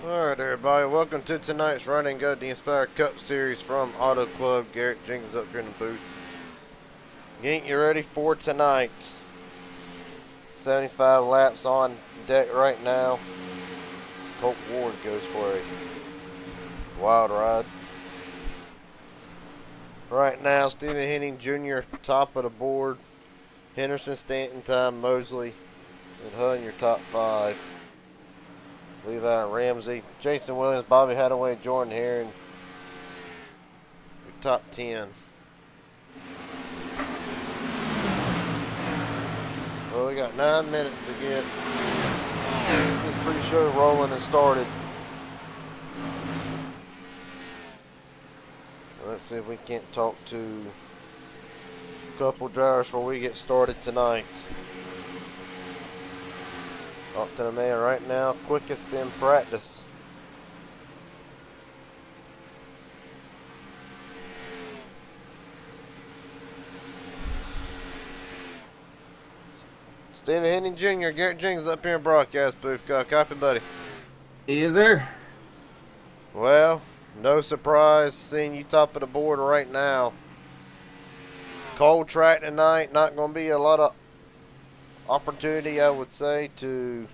Alright everybody, welcome to tonight's Run and Go the Inspired Cup Series from Auto Club. Garrett Jenkins up here in the booth. Get you ready for tonight. 75 laps on deck right now. Colt Ward goes for a wild ride. Right now, Stephen Henning Jr. top of the board. Henderson, Stanton, Time, Mosley, and Hunt your top 5. Levi Ramsey, Jason Williams, Bobby Hadaway, Jordan Herring, your top 10. Well, we got 9 minutes to get this pre-show rolling and started. Let's see if we can't talk to a couple drivers before we get started tonight. Talk to the man right now, quickest in practice. Stephen Henning Jr., Garrett Jenkins up here in broadcast booth. Got a copy, buddy? Is there? Well, no surprise seeing you top of the board right now. Cold track tonight, not going to be a lot of opportunity, I would say, to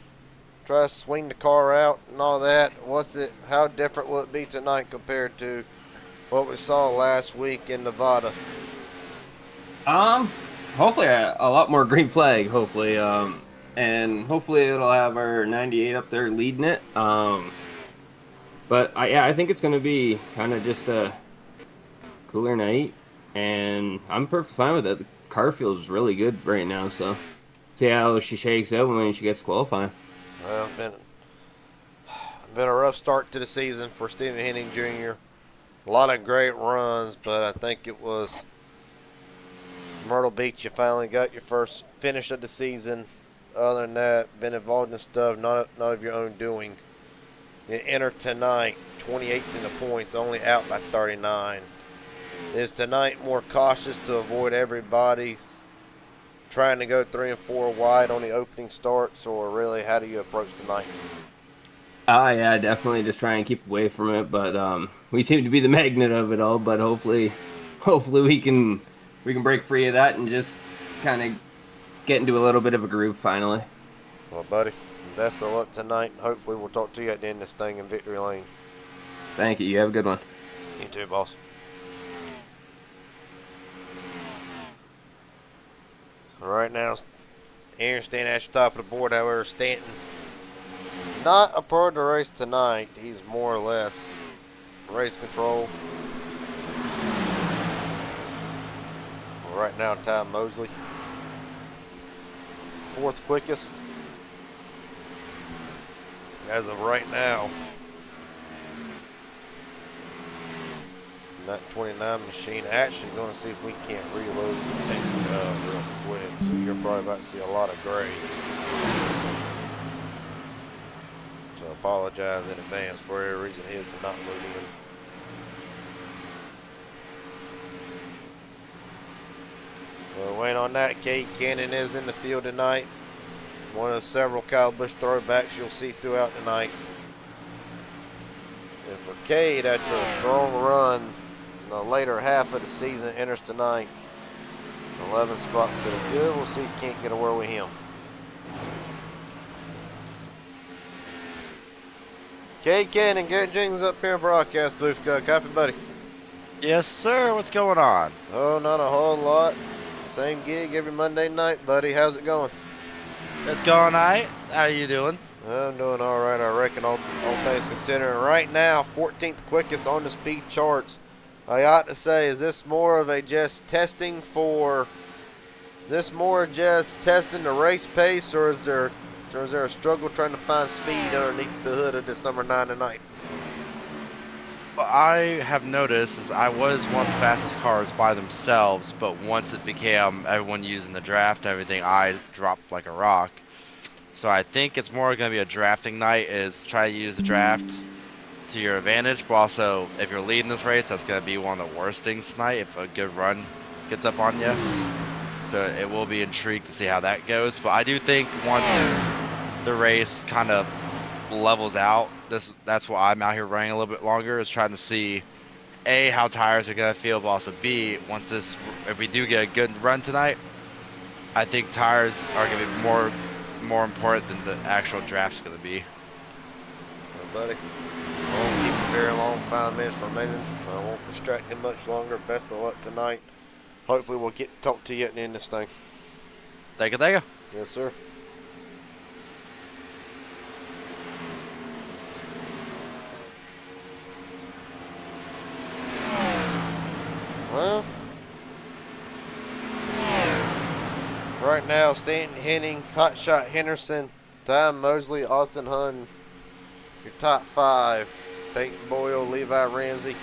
try to swing the car out and all that. How different will it be tonight compared to what we saw last week in Nevada? Hopefully a lot more green flag, hopefully. And hopefully it'll have our 98 up there leading it. But I think it's going to be kind of just a cooler night, and I'm perfectly fine with it. The car feels really good right now, so see how she shakes out when she gets qualifying. Well, been a rough start to the season for Stephen Henning Jr. A lot of great runs, but I think it was Myrtle Beach. You finally got your first finish of the season. Other than that, been involved in stuff not of your own doing. You enter tonight, 28th in the points, only out by 39. Is tonight more cautious to avoid everybody trying to go 3 and 4 wide on the opening starts, or really how do you approach tonight? Yeah, definitely just try and keep away from it, but we seem to be the magnet of it all, but hopefully we can break free of that and just kind of get into a little bit of a groove finally. Well, buddy, best of luck tonight. Hopefully we'll talk to you at the end of this thing in victory lane. Thank you. You have a good one. You too, boss. Right now, Aaron Stanton at the top of the board. However, Stanton not a part of the race tonight. He's more or less race control. Right now, Ty Mosley, 4th quickest as of right now. That 29 machine actually going to see if we can't reload the thing real quick. So you're probably about to see a lot of gray. So I apologize in advance for every reason it is to not move in. Well, waiting on that, Cade Cannon is in the field tonight. One of several Kyle Busch throwbacks you'll see throughout the night. And for Cade, after a strong run in the later half of the season, enters tonight. 11 spot to the good. We'll see if he can't get away with him. Cade Cannon, Garrett Jenkins up here in broadcast booth. Copy, buddy. Yes, sir. What's going on? Oh, not a whole lot. Same gig every Monday night, buddy. How's it going? It's going all right. How are you doing? I'm doing all right, I reckon, all things considering. Right now, 14th quickest on the speed charts. I ought to say, is this more of a just testing the race pace, or is there a struggle trying to find speed underneath the hood of this number 9 tonight? What I have noticed is I was one of the fastest cars by themselves, but once it became everyone using the draft and everything, I dropped like a rock. So I think it's more going to be a drafting night, is try to use the draft to your advantage, but also if you're leading this race, that's going to be one of the worst things tonight if a good run gets up on you. So it will be intrigued to see how that goes. But I do think once the race kind of levels out that's why I'm out here running a little bit longer, is trying to see A, how tires are gonna feel, but also B, if we do get a good run tonight, I think tires are gonna be more important than the actual draft's gonna be. Well, buddy, I won't keep you very long. 5 minutes remaining. I won't distract you much longer. Best of luck tonight. Hopefully, we'll get to talk to you at the end of this thing. Thank you, thank you. Yes, sir. Well, right now, Stanton Henning, Hotshot Henderson, Ty Mosley, Austin Hunn, your top 5. Peyton Boyle, Levi Ramsey,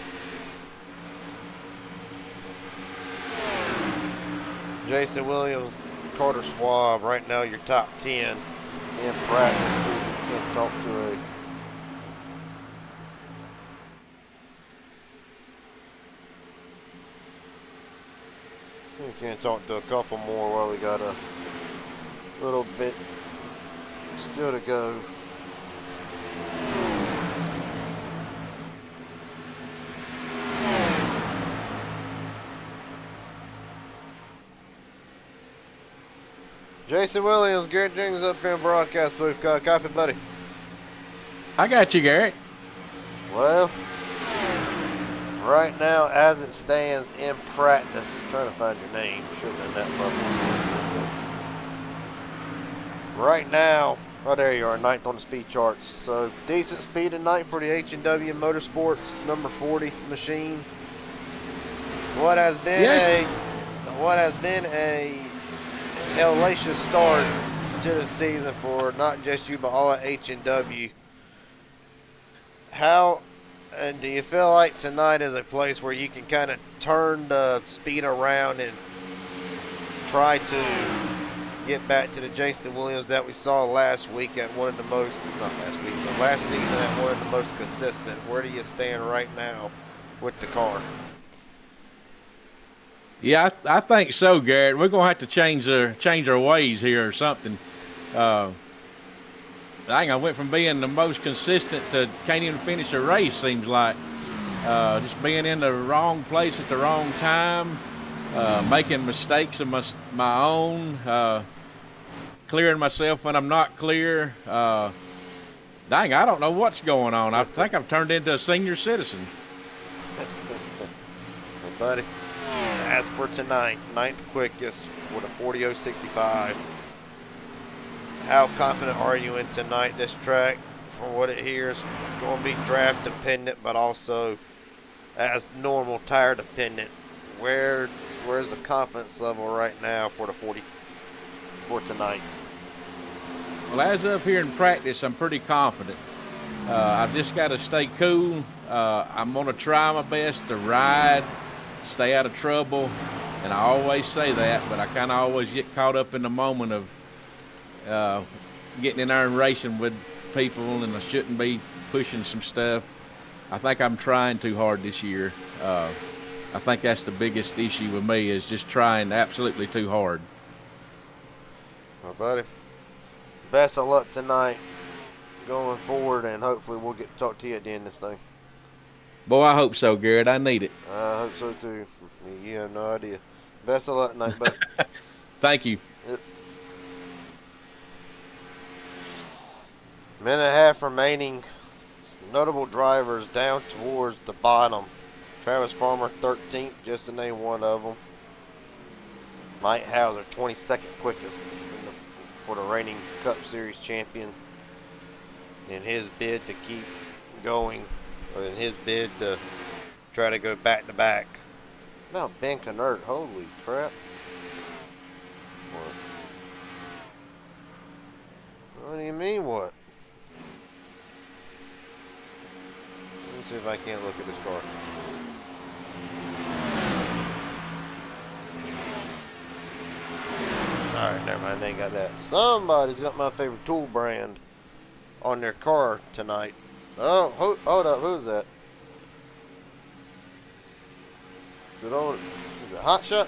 Jason Williams, Carter Schwab. Right now, your top 10 in practice. See if we can talk to a we can talk to a couple more while we got a little bit still to go. Jason Williams, Garrett Jenkins up here in broadcast booth. Copy, buddy. I got you, Garrett. Well, right now, as it stands in practice, trying to find your name. Should have been that bubble. Right now, oh, there you are, 9th on the speed charts. So decent speed tonight for the H&W Motorsports number 40 machine. What has been a hellacious start to the season for not just you but all at H&W. How do you feel like tonight is a place where you can kind of turn the speed around and try to get back to the Jason Williams that we saw last week at one of the most, not last week, but last season at one of the most consistent? Where do you stand right now with the car? Yeah, I think so, Garrett. We're gonna have to change our ways here or something. I think I went from being the most consistent to can't even finish a race. Seems like just being in the wrong place at the wrong time, making mistakes of my own, clearing myself when I'm not clear. Dang, I don't know what's going on. I think I've turned into a senior citizen. Well, buddy, as for tonight, 9th quickest for the 40.065. How confident are you in tonight? This track, from what it hears, going to be draft dependent, but also as normal tire dependent. Where's the confidence level right now for the 40 for tonight? Well, as of here in practice, I'm pretty confident. I've just got to stay cool. I'm going to try my best to ride, stay out of trouble, and I always say that, but I kind of always get caught up in the moment of getting in there and racing with people, and I shouldn't be pushing some stuff. I think I'm trying too hard this year. I think that's the biggest issue with me, is just trying absolutely too hard. Well, buddy, best of luck tonight going forward, and hopefully we'll get to talk to you at the end of this thing. Boy, I hope so, Garrett. I need it. I hope so too. You have no idea. Best of luck tonight, buddy. Thank you. Yep. Minute and a half remaining. Notable drivers down towards the bottom. Travis Farmer, 13th, just to name one of them. Mike Hauser, 22nd quickest for the reigning Cup Series champion. In his bid to keep going, or in his bid to try to go back to back. Now Ben Canert, holy crap. What do you mean what? Let me see if I can't look at this car. Alright, never mind, they ain't got that. Somebody's got my favorite tool brand on their car tonight. Oh, hold up, who's that? Is it Hot Shot?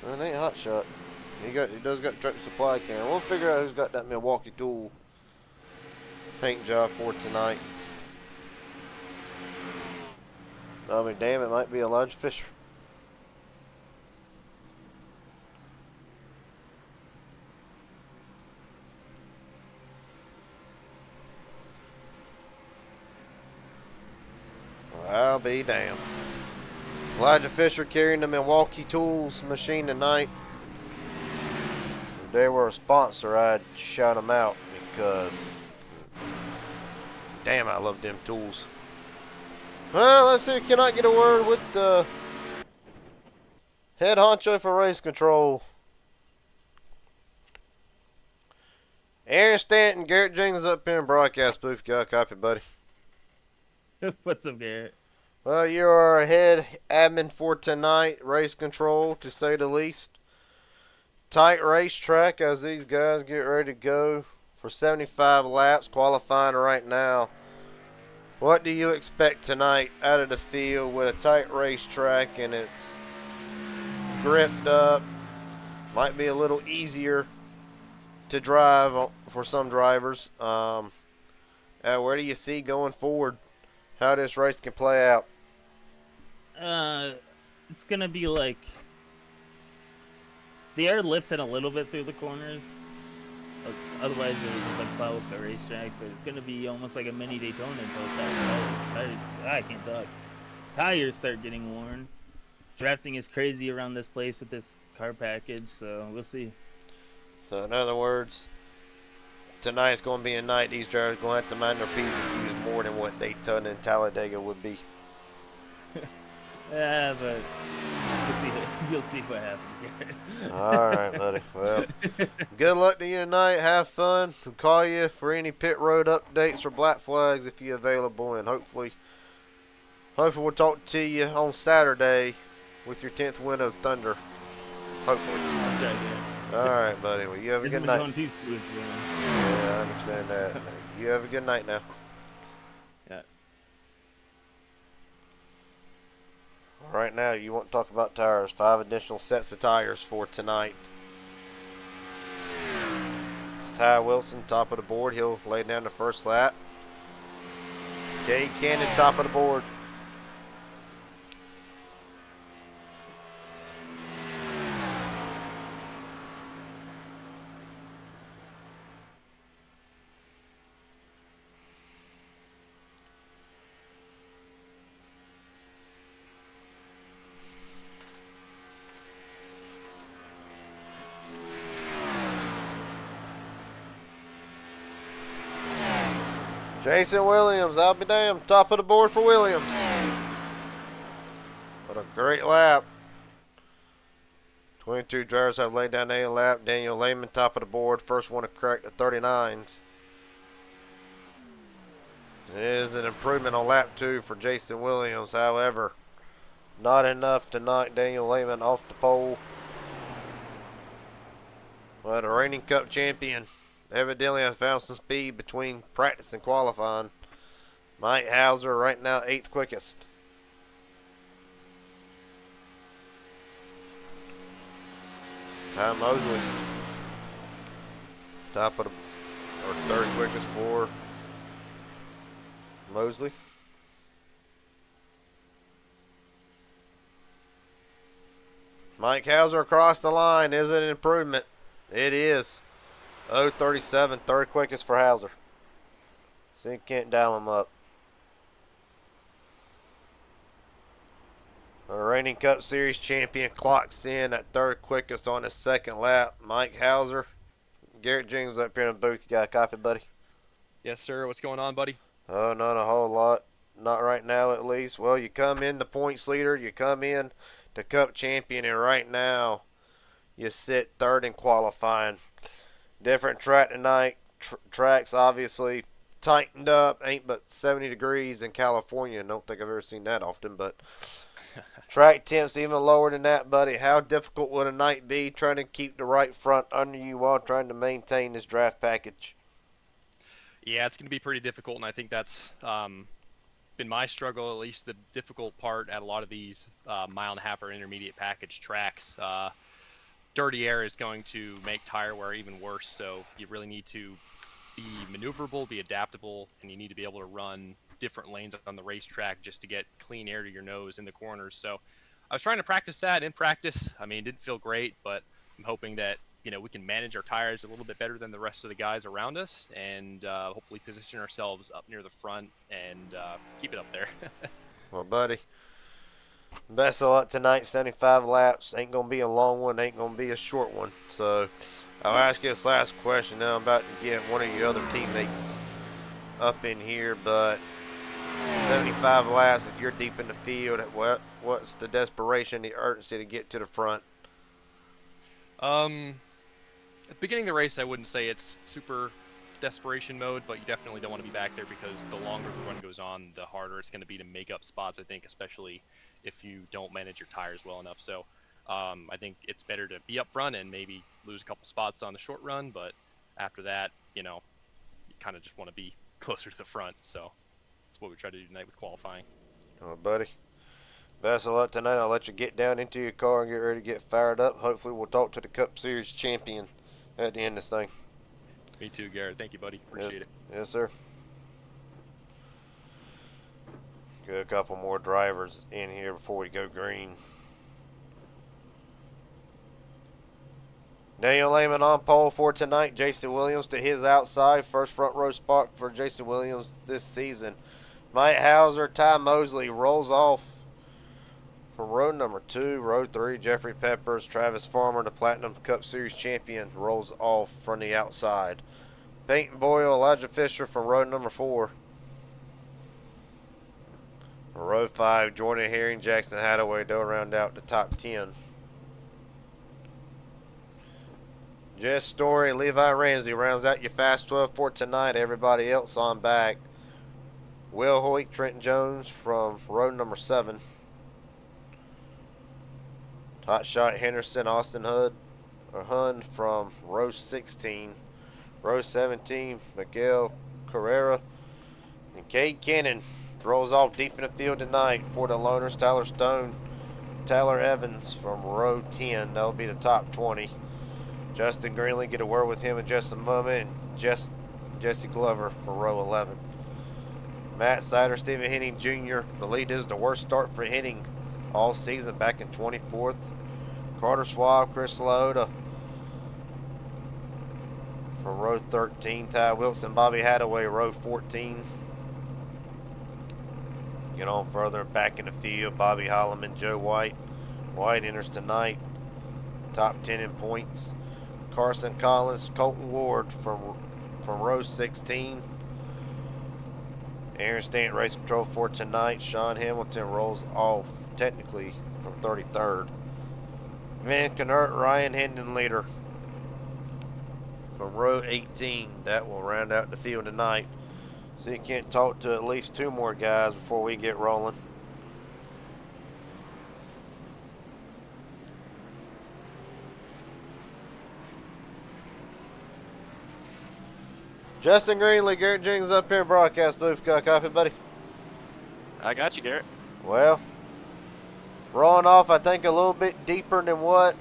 No, it ain't Hot Shot. He does got Tractor Supply can. We'll figure out who's got that Milwaukee tool paint job for tonight. I mean, damn, it might be Elijah Fisher. Well, I'll be damned. Elijah Fisher carrying the Milwaukee Tools machine tonight. If they were a sponsor, I'd shout them out because, damn, I love them tools. Well, let's see. Can I get a word with the head honcho for race control? Aaron Stanton, Garrett Jenkins up here in broadcast booth. Got a copy, buddy. What's up, Garrett? Well, you are our head admin for tonight. Race control, to say the least. Tight racetrack as these guys get ready to go for 75 laps, qualifying right now. What do you expect tonight out of the field with a tight racetrack and it's gripped up? Might be a little easier to drive for some drivers. Where do you see going forward how this race can play out? It's gonna be like the air lifted a little bit through the corners. Otherwise, it would just like plow up the racetrack. But it's gonna be almost like a mini Daytona until I can't talk. Tires start getting worn. Drafting is crazy around this place with this car package, so we'll see. So in other words, tonight's going to be a night these drivers are going to have to mind their P's and Q's more than what Daytona and Talladega would be. Yeah, but you'll see what happens, Garrett. All right, buddy. Well, good luck to you tonight. Have fun. We'll call you for any pit road updates or black flags if you're available, and hopefully we'll talk to you on Saturday with your 10th win of Thunder. Hopefully. Okay, yeah. All right, buddy. Well, you have a good night. Going too smooth, Yeah, I understand that. You have a good night now. Yeah. Right now, you want to talk about tires. 5 additional sets of tires for tonight. It's Ty Wilson, top of the board. He'll lay down the first lap. Cade Cannon, top of the board. Jason Williams, I'll be damned. Top of the board for Williams. What a great lap. 22 drivers have laid down a lap. Daniel Lehman, top of the board. First one to crack the 39s. It is an improvement on lap 2 for Jason Williams. However, not enough to knock Daniel Lehman off the pole. But a reigning Cup champion evidently has found some speed between practice and qualifying. Mike Hauser right now 8th quickest. Ty Mosley top of the, or 3rd quickest for Mosley. Mike Hauser across the line. Is it an improvement? It is. 0:37, 3rd quickest for Hauser. So you can't dial him up. The reigning Cup Series champion clocks in at 3rd quickest on his 2nd lap. Mike Hauser. Garrett Jenkins up here in the booth. You got a copy, buddy? Yes, sir. What's going on, buddy? Oh, not a whole lot. Not right now, at least. Well, you come in the points leader. You come in the Cup champion, and right now you sit 3rd in qualifying. Different track tonight. Tracks obviously tightened up. Ain't but 70 degrees in California. Don't think I've ever seen that often, but track temps even lower than that, buddy. How difficult would a night be trying to keep the right front under you while trying to maintain this draft package? Yeah, it's going to be pretty difficult, and I think that's been my struggle, at least the difficult part at a lot of these mile and a half or intermediate package tracks. dirty air is going to make tire wear even worse. So you really need to be maneuverable, be adaptable, and you need to be able to run different lanes on the racetrack just to get clean air to your nose in the corners. So I was trying to practice that in practice. I mean, it didn't feel great, but I'm hoping that we can manage our tires a little bit better than the rest of the guys around us, and hopefully position ourselves up near the front and keep it up there. Well, buddy, best of luck tonight. 75 laps. Ain't going to be a long one. Ain't going to be a short one. So I'll ask you this last question. Now I'm about to get one of your other teammates up in here, but 75 laps, if you're deep in the field, what's the desperation, the urgency to get to the front? At the beginning of the race, I wouldn't say it's super desperation mode, but you definitely don't want to be back there because the longer the run goes on, the harder it's going to be to make up spots, I think, especially if you don't manage your tires well enough. So I think it's better to be up front and maybe lose a couple spots on the short run, but after that, you kind of just want to be closer to the front. So that's what we try to do tonight with qualifying. Oh, buddy, best of luck tonight. I'll let you get down into your car and get ready to get fired up. Hopefully we'll talk to the Cup Series champion at the end of this thing. Me too, Garrett. Thank you, buddy. Appreciate it. Yes, sir. Get a couple more drivers in here before we go green. Daniel Lehman on pole for tonight. Jason Williams to his outside. First front row spot for Jason Williams this season. Mike Hauser, Ty Mosley rolls off from row number 2. Row 3, Jeffrey Peppers, Travis Farmer, the Platinum Cup Series champion, rolls off from the outside. Peyton Boyle, Elijah Fisher from row number 4. Row 5, Jordan Herring, Jackson Hadaway, they'll round out the top 10. Jess Story, Levi Ramsey rounds out your Fast 12 for tonight. Everybody else on back. Will Hoyt, Trenton Jones from row number 7. Hot Shot Henderson, Austin Hun from row 16. Row 17, Miguel Carrera. And Cade Cannon rolls off deep in the field tonight for the Loners. Tyler Stone, Tyler Evans from row 10. That'll be the top 20. Justin Greenlee, get a word with him in just a moment. And Jesse Glover for row 11. Matt Sider, Stephen Henning Jr. The lead is the worst start for Henning all season, back in 24th. Carter Schwab, Chris Laota from row 13. Ty Wilson, Bobby Hadaway, row 14. Get on further and back in the field. Bobby Holloman, Joe White. White enters tonight. Top 10 in points. Carson Collins, Colton Ward from row 16. Aaron Stant race control for tonight. Sean Hamilton rolls off technically from 33rd. Van Knert, Ryan Hendon leader from row 18. That will round out the field tonight. So you can't talk to at least 2 more guys before we get rolling. Justin Greenlee, Garrett Jenkins up here in broadcast booth. Got a copy, buddy? I got you, Garrett. Well, rolling off, I think, a little bit deeper than what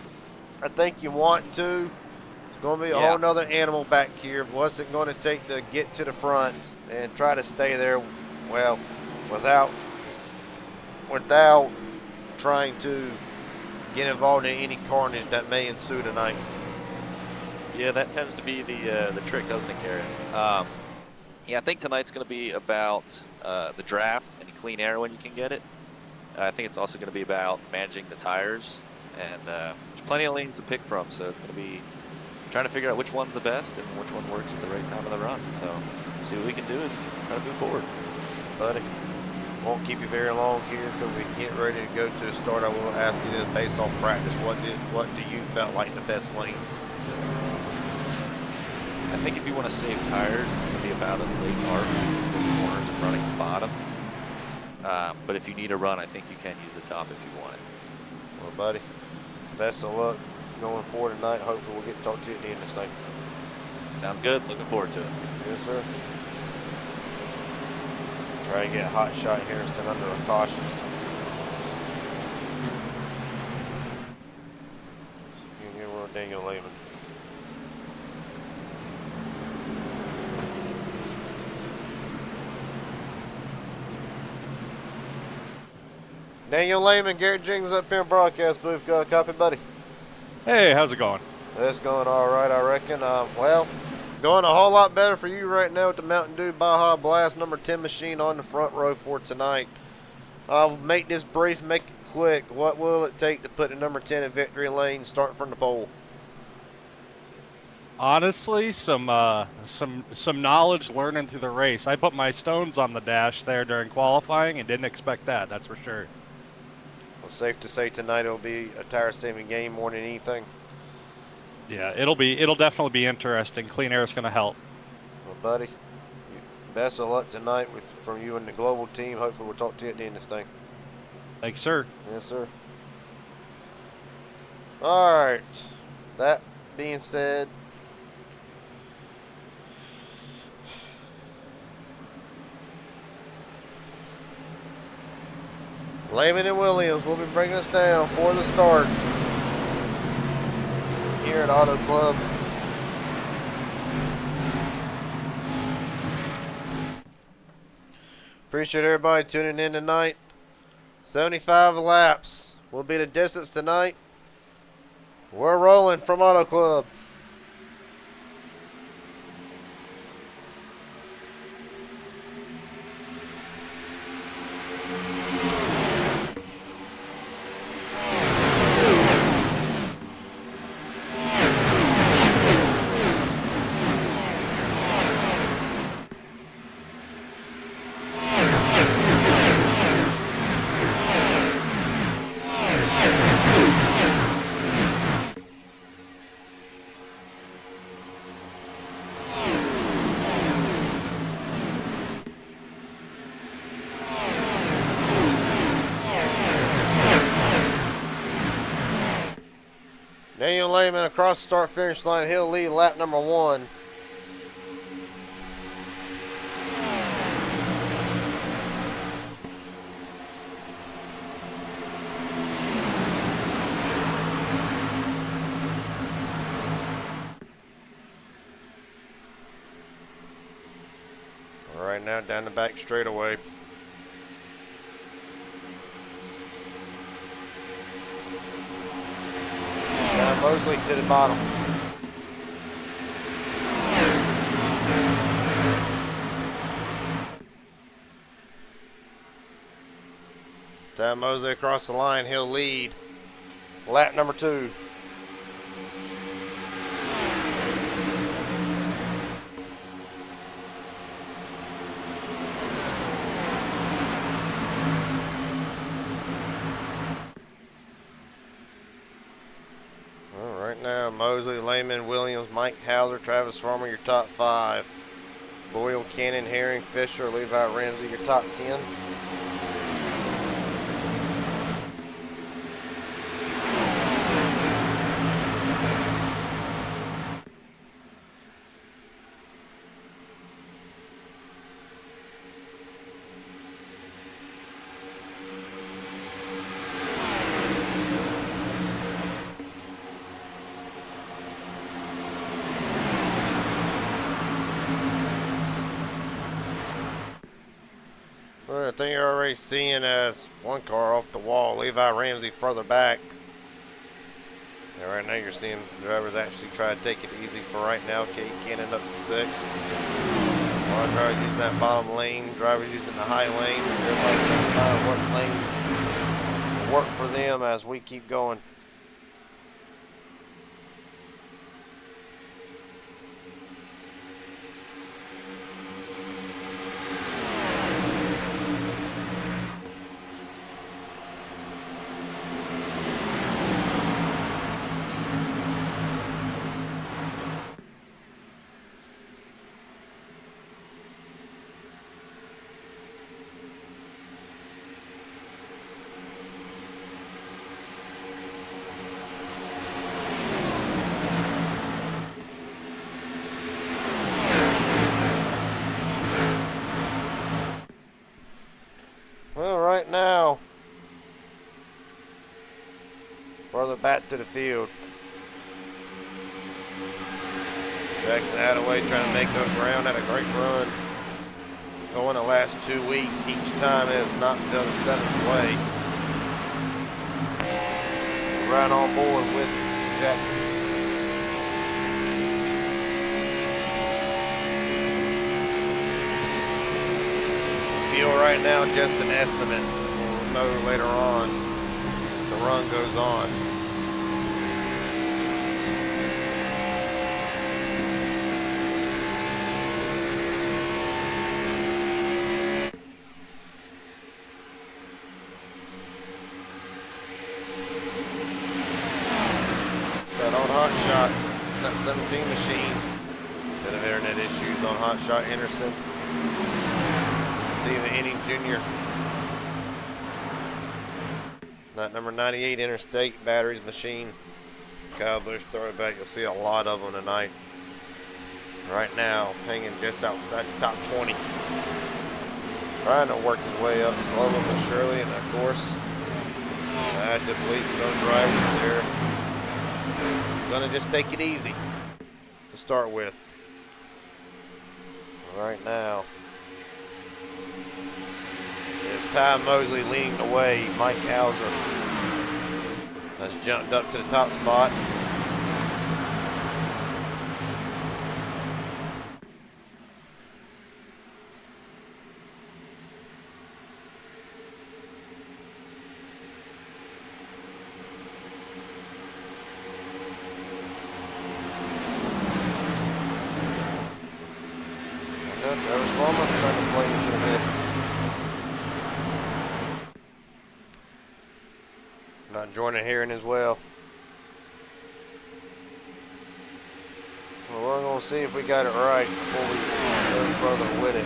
I think you want to. It's going to be a whole nother animal back here. What's it going to take to get to the front and try to stay there, well, without trying to get involved in any carnage that may ensue tonight? Yeah, that tends to be the trick, doesn't it, Garrett? Yeah, I think tonight's going to be about the draft and clean air when you can get it. I think it's also going to be about managing the tires, and there's plenty of lanes to pick from, so it's going to be trying to figure out which one's the best and which one works at the right time of the run. So see what we can do and try to move forward. Buddy, won't keep you very long here because we get ready to go to the start. I will ask you this based on practice. What do you felt like the best lane? I think if you want to save tires, it's going to be about a late arc, corners and running the bottom. But if you need a run, I think you can use the top if you want it. Well, buddy, best of luck going forward tonight. Hopefully we'll get to talk to you at the end of this thing. Sounds good. Looking forward to it. Yes, sir. Try to get a hot shot here instead under a caution. You can get one Daniel Lehman. Daniel Lehman, Garrett Jenkins up here in broadcast booth. Got a copy, buddy? Hey, how's it going? It's going all right, I reckon. Well, going a whole lot better for you right now with the Mountain Dew Baja Blast number 10 machine on the front row for tonight. I'll make this brief, make it quick. What will it take to put the number 10 in victory lane, starting from the pole? Honestly, some knowledge learning through the race. I put my stones on the dash there during qualifying and didn't expect that. That's for sure. Well, safe to say tonight it'll be a tire-saving game more than anything. Yeah, it'll definitely be interesting. Clean air is going to help. Well, buddy, best of luck tonight from you and the global team. Hopefully we'll talk to you at the end of this thing. Thanks, sir. Yes, sir. All right. That being said, Lehman and Williams will be bringing us down for the start here at Auto Club. Appreciate everybody tuning in tonight. 75 laps will be the distance tonight. We're rolling from Auto Club. Daniel Lehman across the start-finish line. He'll lead lap number 1. Right now down the back straightaway. Mosley to the bottom. Tom Mosley across the line. He'll lead lap number 2. Mosley, Lehman, Williams, Mike Hauser, Travis Farmer, your top 5. Boyle, Cannon, Herring, Fisher, Levi Ramsey, your top 10. I think you're already seeing as one car off the wall, Levi Ramsey further back. And right now you're seeing drivers actually try to take it easy for right now. Kate Cannon up to 6. A lot of drivers using that bottom lane, drivers using the high lane. Everybody trying to find what lane will work for them as we keep going. Right now, further back to the field, Jackson Hadaway trying to make up ground, had a great run. Going the last 2 weeks, each time it has not been a 7th way. Right on board with Jackson. Fuel right now just an estimate. We'll know later on. The run goes on. That on Hot Shot, that 17 machine. Bit of internet issues on Hot Shot Henderson. Stephen Henning Jr. That number 98 Interstate Batteries machine. Kyle Busch throwback. You'll see a lot of them tonight. Right now, hanging just outside the top 20. Trying to work his way up slowly but surely, and of course, I have to believe some drivers there. Gonna just take it easy to start with. Right now, it's Ty Mosley leading the way. Mike Hauser has jumped up to the top spot. Travis Fulmer trying to play into the mix. Not joining hearing as well. Well, we're going to see if we got it right before we go further with it.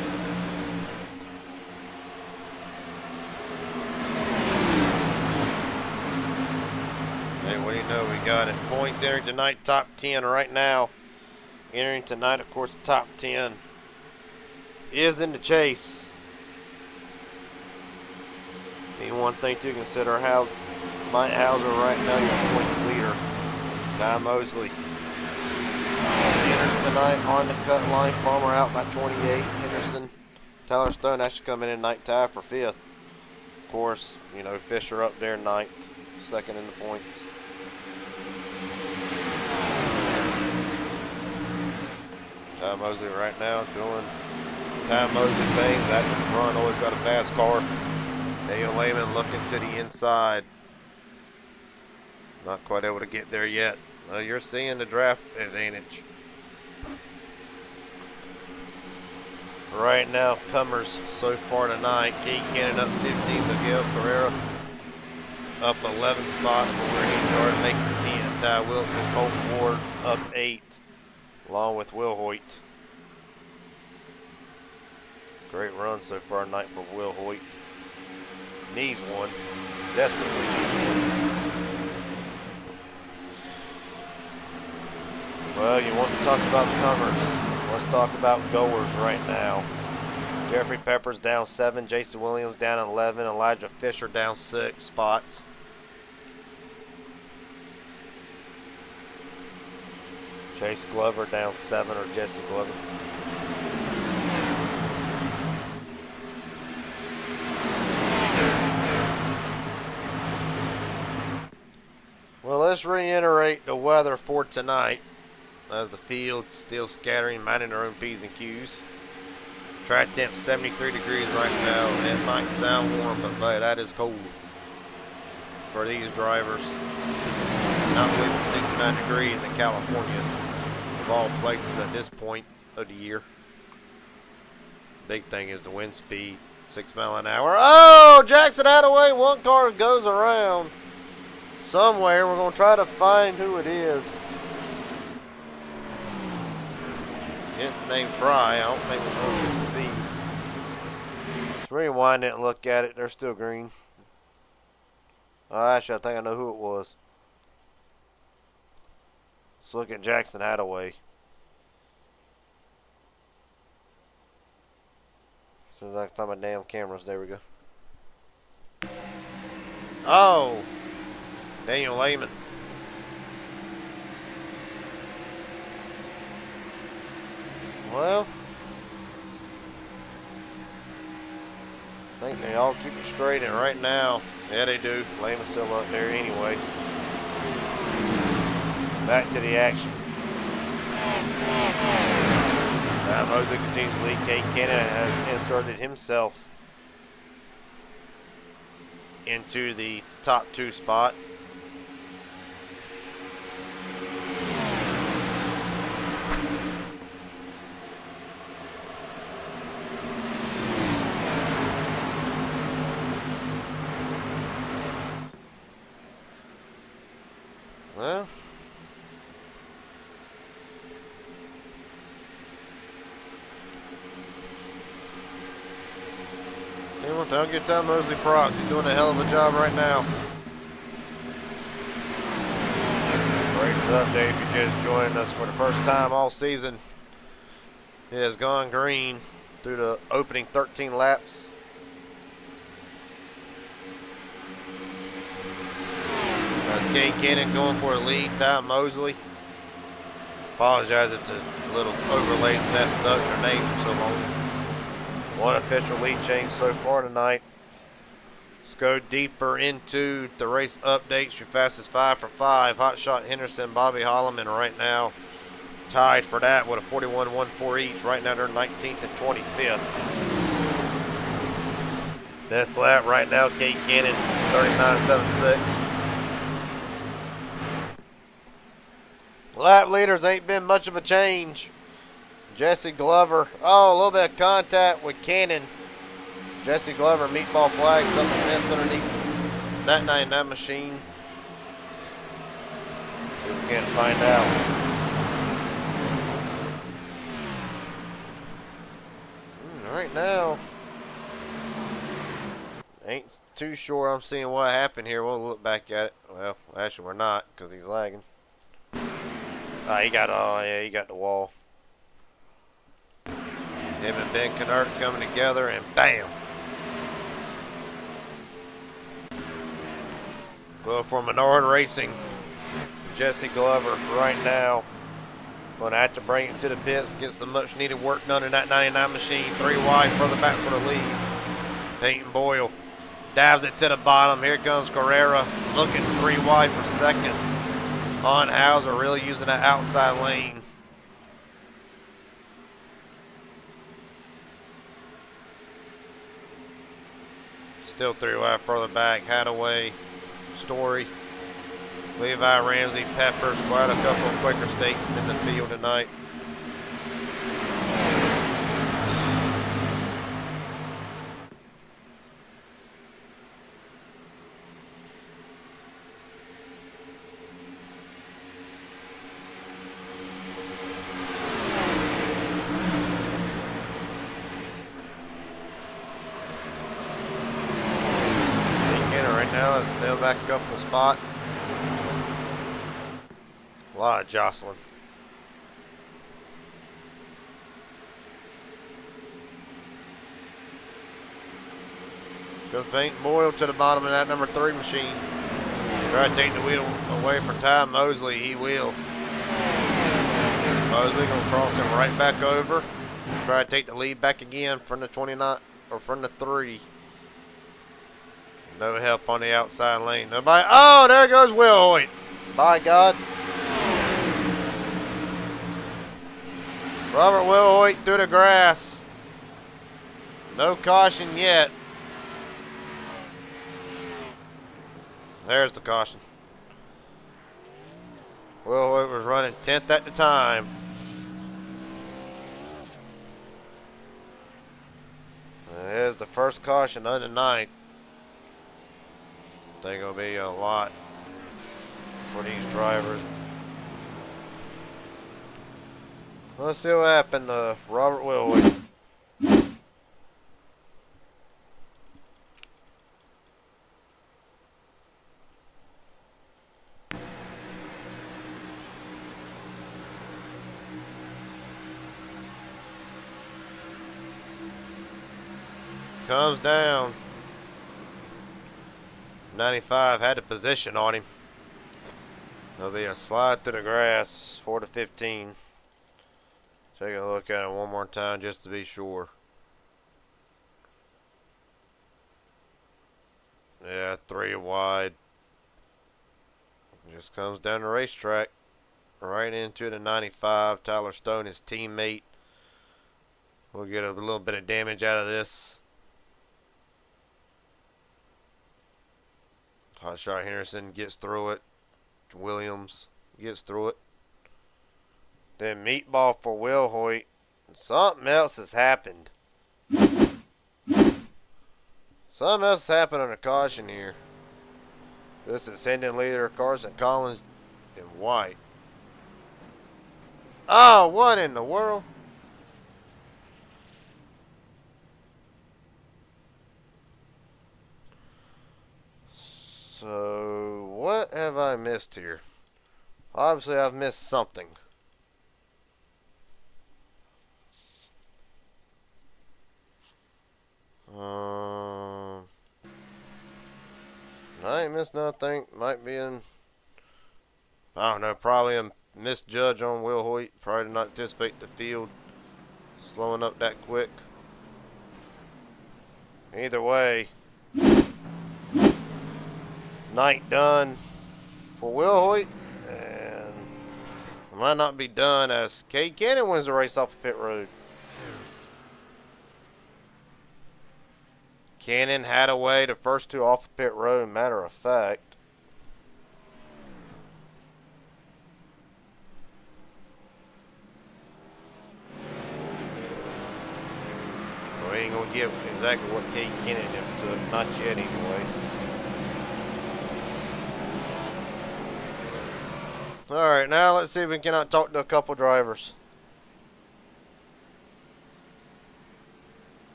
Hey, what do you know? We got it. Points entering tonight, top 10 right now. Entering tonight, of course, the top 10 is in the chase. And one thing to consider, how Mike Hauser right now your points leader. Ty Mosley enters tonight on the cut line. Farmer out by 28. Henderson, Tyler Stone actually coming in night tie for 5th. Of course, you know, Fisher up there 9th, 2nd in the points. Ty Mosley right now doing Ty Mosley things at the front. Always got a fast car. Daniel Lehman looking to the inside. Not quite able to get there yet. You're seeing the draft advantage. Right now, comers so far tonight. Keith Cannon up 15. Miguel Carrera up 11 spots from where he started, making 10. Ty Wilson, Colton Ward up 8, along with Will Hoyt. Great run so far tonight for Will Hoyt. Needs one. Desperately needs one. Well, you want to talk about comers. Let's talk about goers right now. Jeffrey Peppers down 7. Jason Williams down 11. Elijah Fisher down 6 spots. Chase Glover down 7, or Jesse Glover. Well, let's reiterate the weather for tonight. As the field still scattering, minding their own P's and Q's. Track temp 73 degrees right now. It might sound warm, but boy, that is cold for these drivers. Not believing 69 degrees in California, of all places at this point of the year. Big thing is the wind speed, 6 miles an hour. Oh, Jackson Hadaway, one car goes around somewhere. We're going to try to find who it is. Hence the name Try. I don't think we're going to succeed. Let's rewind it and look at it. They're still green. Oh, actually, I think I know who it was. Let's look at Jackson Hadaway. As soon as I can find my damn cameras, there we go. Oh, Daniel Lehman. Well, I think they all keep it straight, and right now, yeah, they do. Lehman's still up there anyway. Back to the action. Now Mosley continues to lead. Kate Cannon has inserted himself into the top 2 spot. Well, don't give Tom Mosley props. He's doing a hell of a job right now. Race update if you're just joining us for the first time all season. It has gone green through the opening 13 laps. That's Kate Cannon going for a lead. Tom Mosley. Apologize if the little overlays messed up their names for so long. One official lead change so far tonight. Let's go deeper into the race updates. Your fastest 5 for 5. Hot Shot Henderson, Bobby Holloman right now tied for that with a 41.14 each. Right now they're 19th and 25th. This lap right now, Kate Cannon 39.76. Lap leaders ain't been much of a change. Jesse Glover, a little bit of contact with Cannon. Jesse Glover, meatball flag, something missed underneath that 99 machine. See if we can find out. Right now, ain't too sure I'm seeing what happened here. We'll look back at it. Well, actually we're not because he's lagging. He got the wall. Him and Ben Kennard coming together, and bam! Well, for Menard Racing, Jesse Glover right now going to have to bring it to the pits, get some much needed work done in that 99 machine. 3 wide, further back for the lead. Peyton Boyle dives it to the bottom. Here comes Carrera looking 3 wide for second. On Hauser really using that outside lane. Still 3 wide further back. Hadaway, Story, Levi, Ramsey, Peppers. Quite a couple of quicker stakes in the field tonight. Let's fail back a couple of spots. A lot of jostling. Goes Peyton Boyle to the bottom of that number 3 machine. Try to take the wheel away from Ty Mosley. He will. Mosley gonna cross him right back over. Try to take the lead back again from the 29 or from the 3. No help on the outside lane. Nobody. Oh, there goes Will Hoyt. By God. Robert Will Hoyt through the grass. No caution yet. There's the caution. Will Hoyt was running 10th at the time. There's the first caution on the 9th. I think it'll be a lot for these drivers. Let's see what happened to Robert Wilwood. Comes down. 95 had a position on him. There'll be a slide through the grass, 4 to 15. Take a look at it one more time just to be sure. Yeah, 3 wide. Just comes down the racetrack. Right into the 95. Tyler Stone, his teammate. We'll get a little bit of damage out of this. Hotshot Henderson gets through it. Williams gets through it. Then meatball for Will Hoyt. Something else has happened. Something else has happened under caution here. This is Hendon leader Carson Collins in white. Oh, what in the world? So, what have I missed here? Obviously, I've missed something. I ain't missed nothing. Might be in, I don't know, probably a misjudge on Will Hoyt. Probably did not anticipate the field slowing up that quick. Either way, night done for Will Hoyt, and it might not be done as Cade Cannon wins the race off of pit road. Cannon had away the first 2 off of pit road, matter of fact. We ain't gonna give exactly what Cade Cannon did, not yet anyway. Alright, now let's see if we cannot talk to a couple drivers.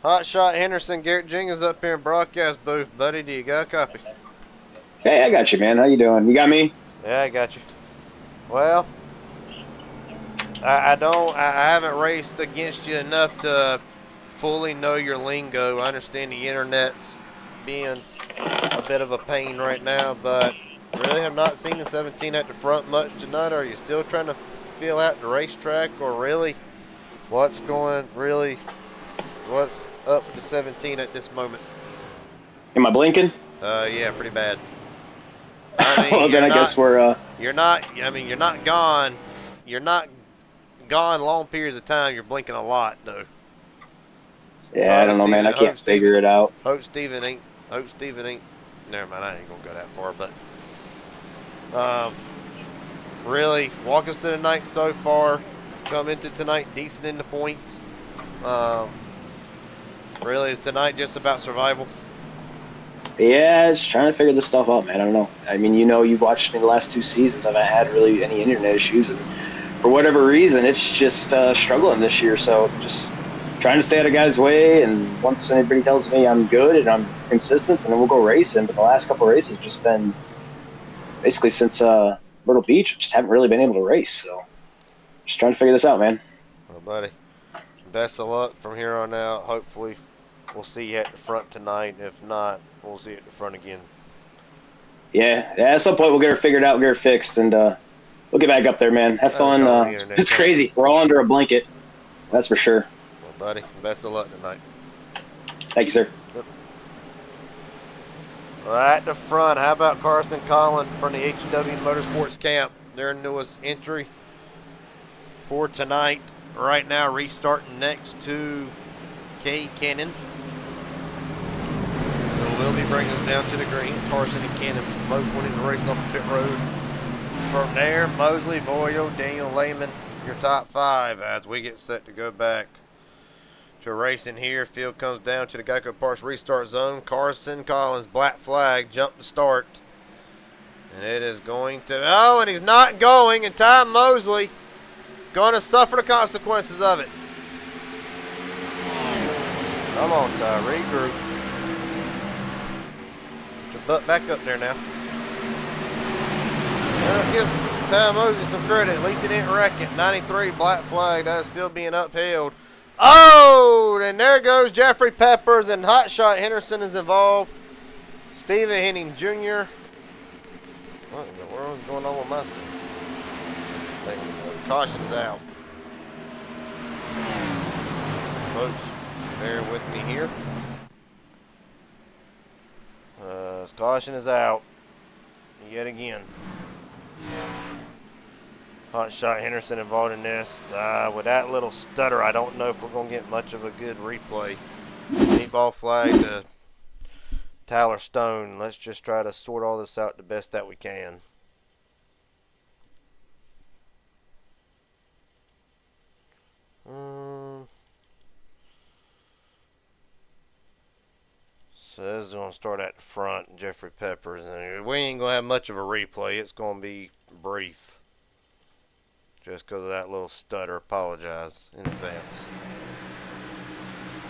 Hotshot Henderson, Garrett Jenkins up here in broadcast booth. Buddy, do you got a copy? Hey, I got you, man. How you doing? You got me? Yeah, I got you. Well, I haven't raced against you enough to fully know your lingo. I understand the internet's being a bit of a pain right now, but really have not seen the 17 at the front much tonight. Are you still trying to feel out the racetrack, or really what's up with the 17 at this moment? Am I blinking? Yeah, pretty bad. I mean, well, then I guess we're. You're not. I mean, you're not gone. You're not gone long periods of time. You're blinking a lot, though. Yeah, I don't know, man. I can't figure it out. Hope Steven ain't. Never mind. I ain't gonna go that far, but really, walk us to the night so far. Come into tonight decent in the points. Really, is tonight just about survival? Yeah, just trying to figure this stuff out, man. I don't know. I mean, you've watched me the last 2 seasons. I've not had really any internet issues, and for whatever reason, it's just struggling this year. So just trying to stay out of guys' way, and once anybody tells me I'm good and I'm consistent, then we'll go racing. But the last couple of races have just been basically since Myrtle Beach, just haven't really been able to race. So just trying to figure this out, man. Well, buddy, best of luck from here on out. Hopefully, we'll see you at the front tonight. If not, we'll see you at the front again. Yeah, at some point we'll get her figured out, get her fixed, and we'll get back up there, man. Have fun. It's crazy. We're all under a blanket. That's for sure. Well, buddy, best of luck tonight. Thank you, sir. Yep. Well, at the front, how about Carson Collins from the HEW Motorsports Camp? Their newest entry for tonight. Right now, restarting next to Cade Cannon. Will be bringing us down to the green. Carson and Cannon both winning the race off the pit road. From there, Mosley, Boyle, Daniel Lehman, your top 5 as we get set to go back to racing here. Field comes down to the Geico Parks restart zone. Carson Collins, black flag, jump to start. And it is going to, oh, and he's not going, and Ty Mosley is going to suffer the consequences of it. Come on, Ty, regroup. Butt back up there now. Well, give Ty Mosley some credit. At least he didn't wreck it. 93 black flag. That's still being upheld. Oh, and there goes Jeffrey Peppers, and Hotshot Henderson is involved. Stephen Henning Jr. What in the world is going on with my stuff? Caution is out. Folks, bear with me here. Caution is out yet again. Hot shot Henderson involved in this. With that little stutter, I don't know if we're going to get much of a good replay. Meatball flag to Tyler Stone. Let's just try to sort all this out the best that we can. So this is going to start at the front, Jeffrey Peppers. And we ain't going to have much of a replay. It's going to be brief. Just because of that little stutter. Apologize in advance.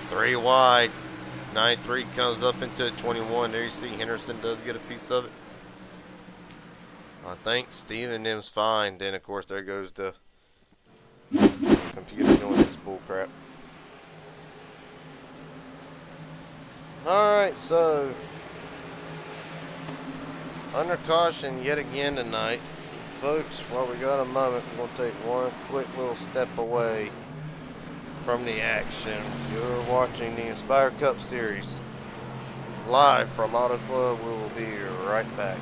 3 wide. 93 comes up into 21. There you see Henderson does get a piece of it. I think Steven and them's fine. Then, of course, there goes the computer doing its bull crap. Alright, so under caution yet again tonight. Folks, while we got a moment, we're going to take one quick little step away from the action. You're watching the Inspire Cup Series live from Auto Club. We will be right back.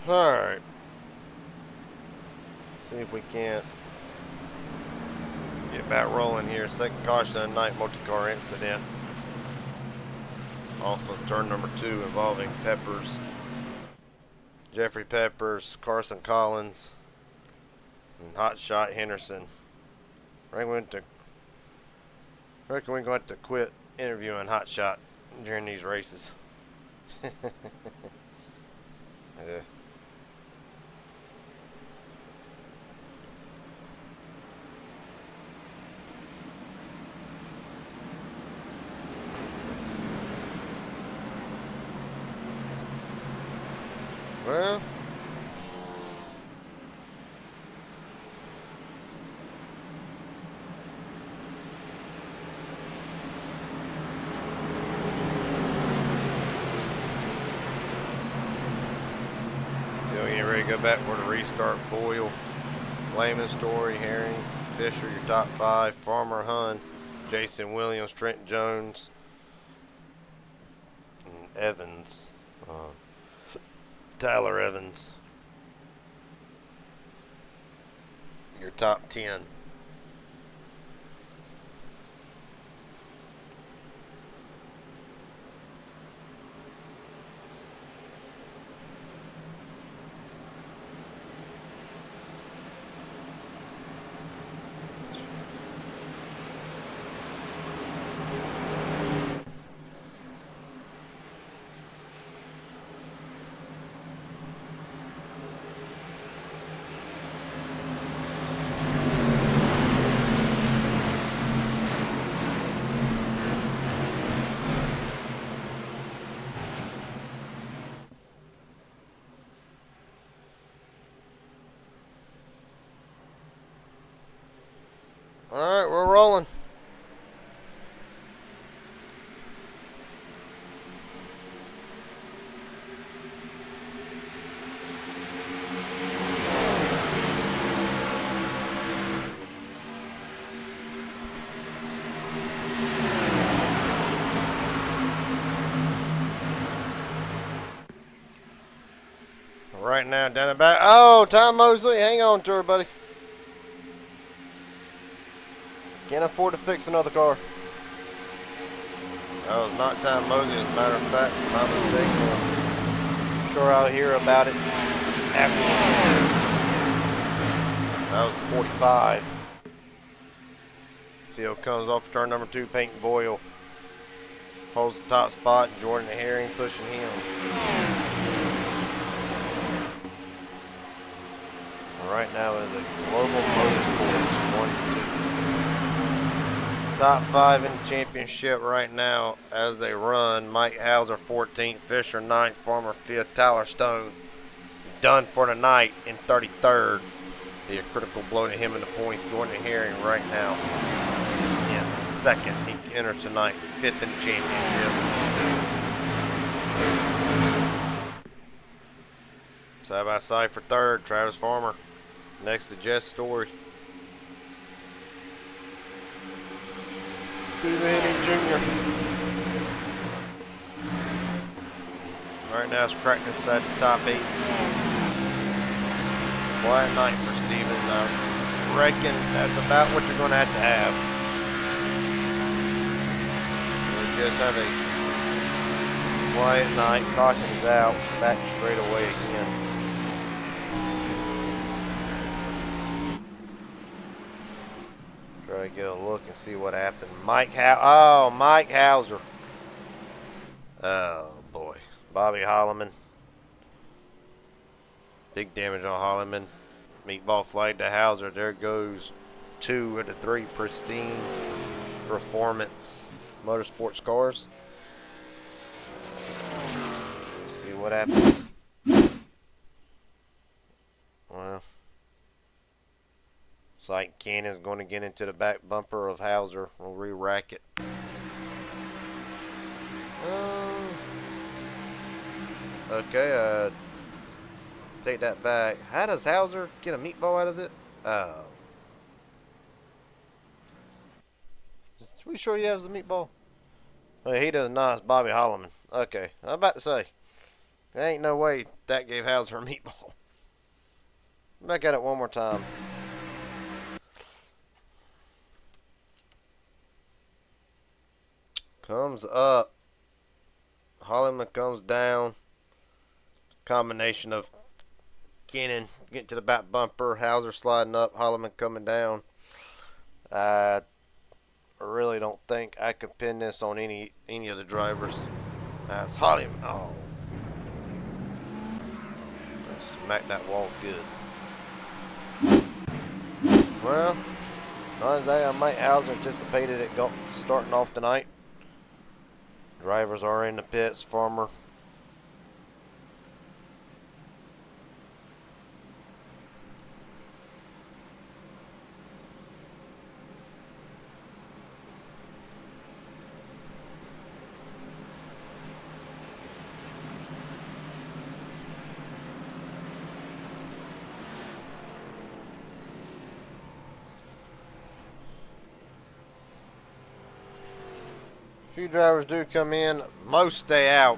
Alright. See if we can't get back rolling here. Second caution of the night, multi-car incident off of turn number 2 involving Peppers. Jeffrey Peppers, Carson Collins, and Hot Shot Henderson. I reckon we're going to have to quit interviewing Hot Shot during these races. Yeah. Well, still getting ready to go back for the restart. Boyle, Lehman, Story, Herring, Fisher, your top 5. Farmer, Hun, Jason Williams, Trent Jones, and Evans. Tyler Evans, your top 10. All right, we're rolling. Right now, down the back. Oh, Tom Mosley, hang on to her, buddy. Can't afford to fix another car. That was not Tom Mosley, as a matter of fact. My mistake. I'm sure I'll hear about it after. That was the 45. Field comes off turn number 2, Paint and Boyle. Holds the top spot, Jordan Herring pushing him. Right now is a Global Motorsports 1-2. Top 5 in the championship right now as they run. Mike Hauser 14th, Fisher 9th, Farmer 5th, Tyler Stone done for the night in 33rd. Be a critical blow to him in the points. Jordan Herring right now in 2nd. He enters tonight 5th in the championship. Side by side for 3rd, Travis Farmer. Next to Jess Story. Steve Henning Jr. Right now it's cracked inside the top 8. Quiet night for Steven. I reckon that's about what you're going to have. We just have a quiet night. Caution's out. Back straight away again. Try to get a look and see what happened. Mike Hauser. Oh boy. Bobby Holloman. Big damage on Holloman. Meatball flag to Hauser. There goes 2 of the 3 pristine performance motorsports cars. Let's see what happens. Well. Looks like Cannon's going to get into the back bumper of Hauser. We'll re-rack it. Okay, take that back. How does Hauser get a meatball out of it? Are we sure he has the meatball? Oh, he does not. It's Bobby Holloman. Okay, I'm about to say. There ain't no way that gave Hauser a meatball. Back at it one more time. Comes up. Holloman comes down. Combination of Cannon getting to the back bumper, Hauser sliding up, Holloman coming down. I really don't think I could pin this on any of the drivers. That's Holloman. Oh. Smack that wall good. Well, not as I might Hauser anticipated it starting off tonight. Drivers are in the pits. Farmer. Few drivers do come in. Most stay out.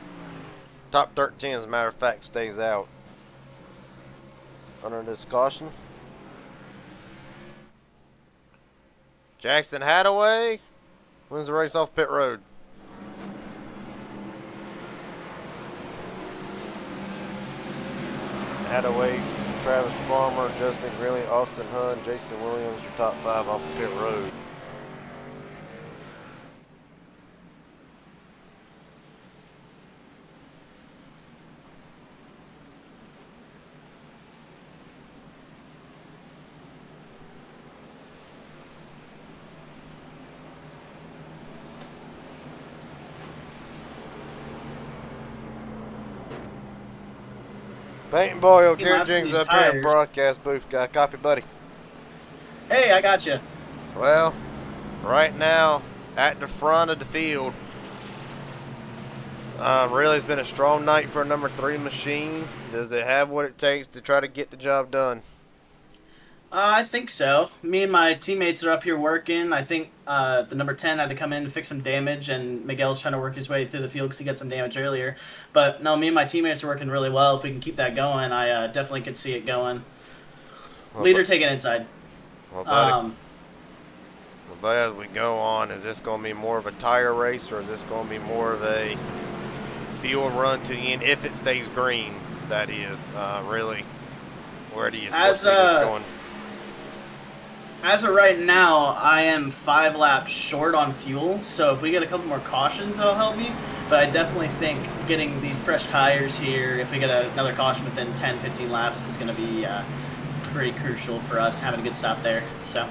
Top 13, as a matter of fact, stays out. Under this caution. Jackson Hadaway wins the race off pit road. Hadaway, Travis Farmer, Justin Greeley, Austin Hunn, Jason Williams, your top 5 off the pit road. Paint and Boyle, Garrett Jenkins up here in the broadcast booth. Got a copy, buddy. Hey, I got you. Well, right now, at the front of the field, really, it's been a strong night for a number 3 machine. Does it have what it takes to try to get the job done? I think so. Me and my teammates are up here working. I think the number 10 had to come in to fix some damage, and Miguel's trying to work his way through the field because he got some damage earlier. But no, me and my teammates are working really well. If we can keep that going, I definitely could see it going. Leader, take it inside. Well, buddy, but as we go on, is this going to be more of a tire race, or is this going to be more of a field run to the end, if it stays green, that is? Really, where do you see this going? As of right now, I am 5 laps short on fuel, so if we get a couple more cautions, that'll help me. But I definitely think getting these fresh tires here, if we get another caution within 10, 15 laps, is going to be pretty crucial for us having a good stop there. So,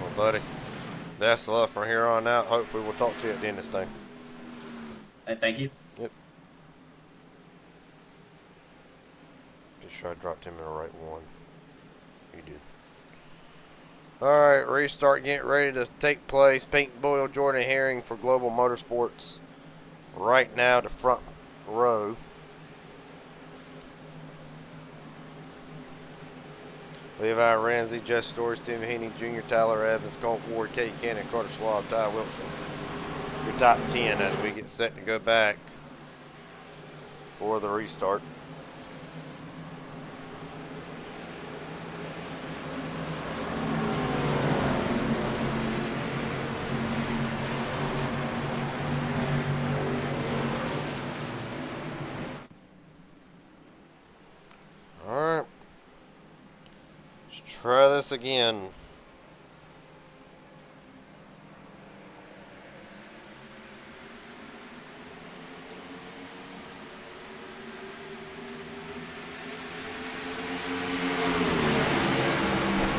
Well, buddy, best of luck from here on out. Hopefully we'll talk to you at the end of this thing. thank you. Yep. Just sure I dropped him in the right one. You did. Alright, restart getting ready to take place. Peyton Boyle, Jordan Herring for Global Motorsports. Right now, the front row. Levi Ramsey, Jess Story, Stephen Haney Jr., Tyler Evans, Colt Ward, Kay Cannon, Carter Schwab, Ty Wilson. Your top 10 as we get set to go back for the restart. Alright. Let's try this again.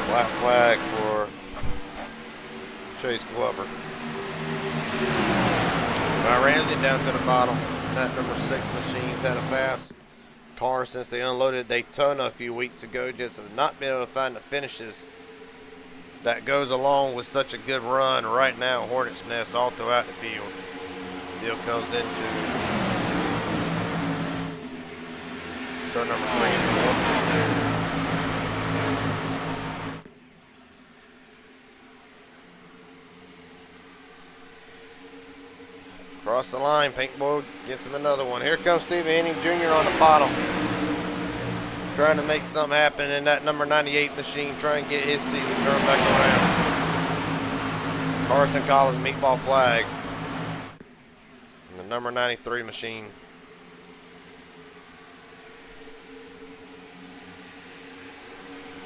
Black flag for Chase Glover. Now Ramsey down to the bottom. That number 6 machine's had a fast car since they unloaded Daytona a few weeks ago. Just have not been able to find the finishes that goes along with such a good run right now. Hornet's Nest all throughout the field. Deal comes into turn number 3 and 4. Across the line, Pink Boy gets him another one. Here comes Stephen Henning Jr. on the bottom. Trying to make something happen in that number 98 machine. Trying to get his season turned back around. Carson Collins meatball flag. And the number 93 machine.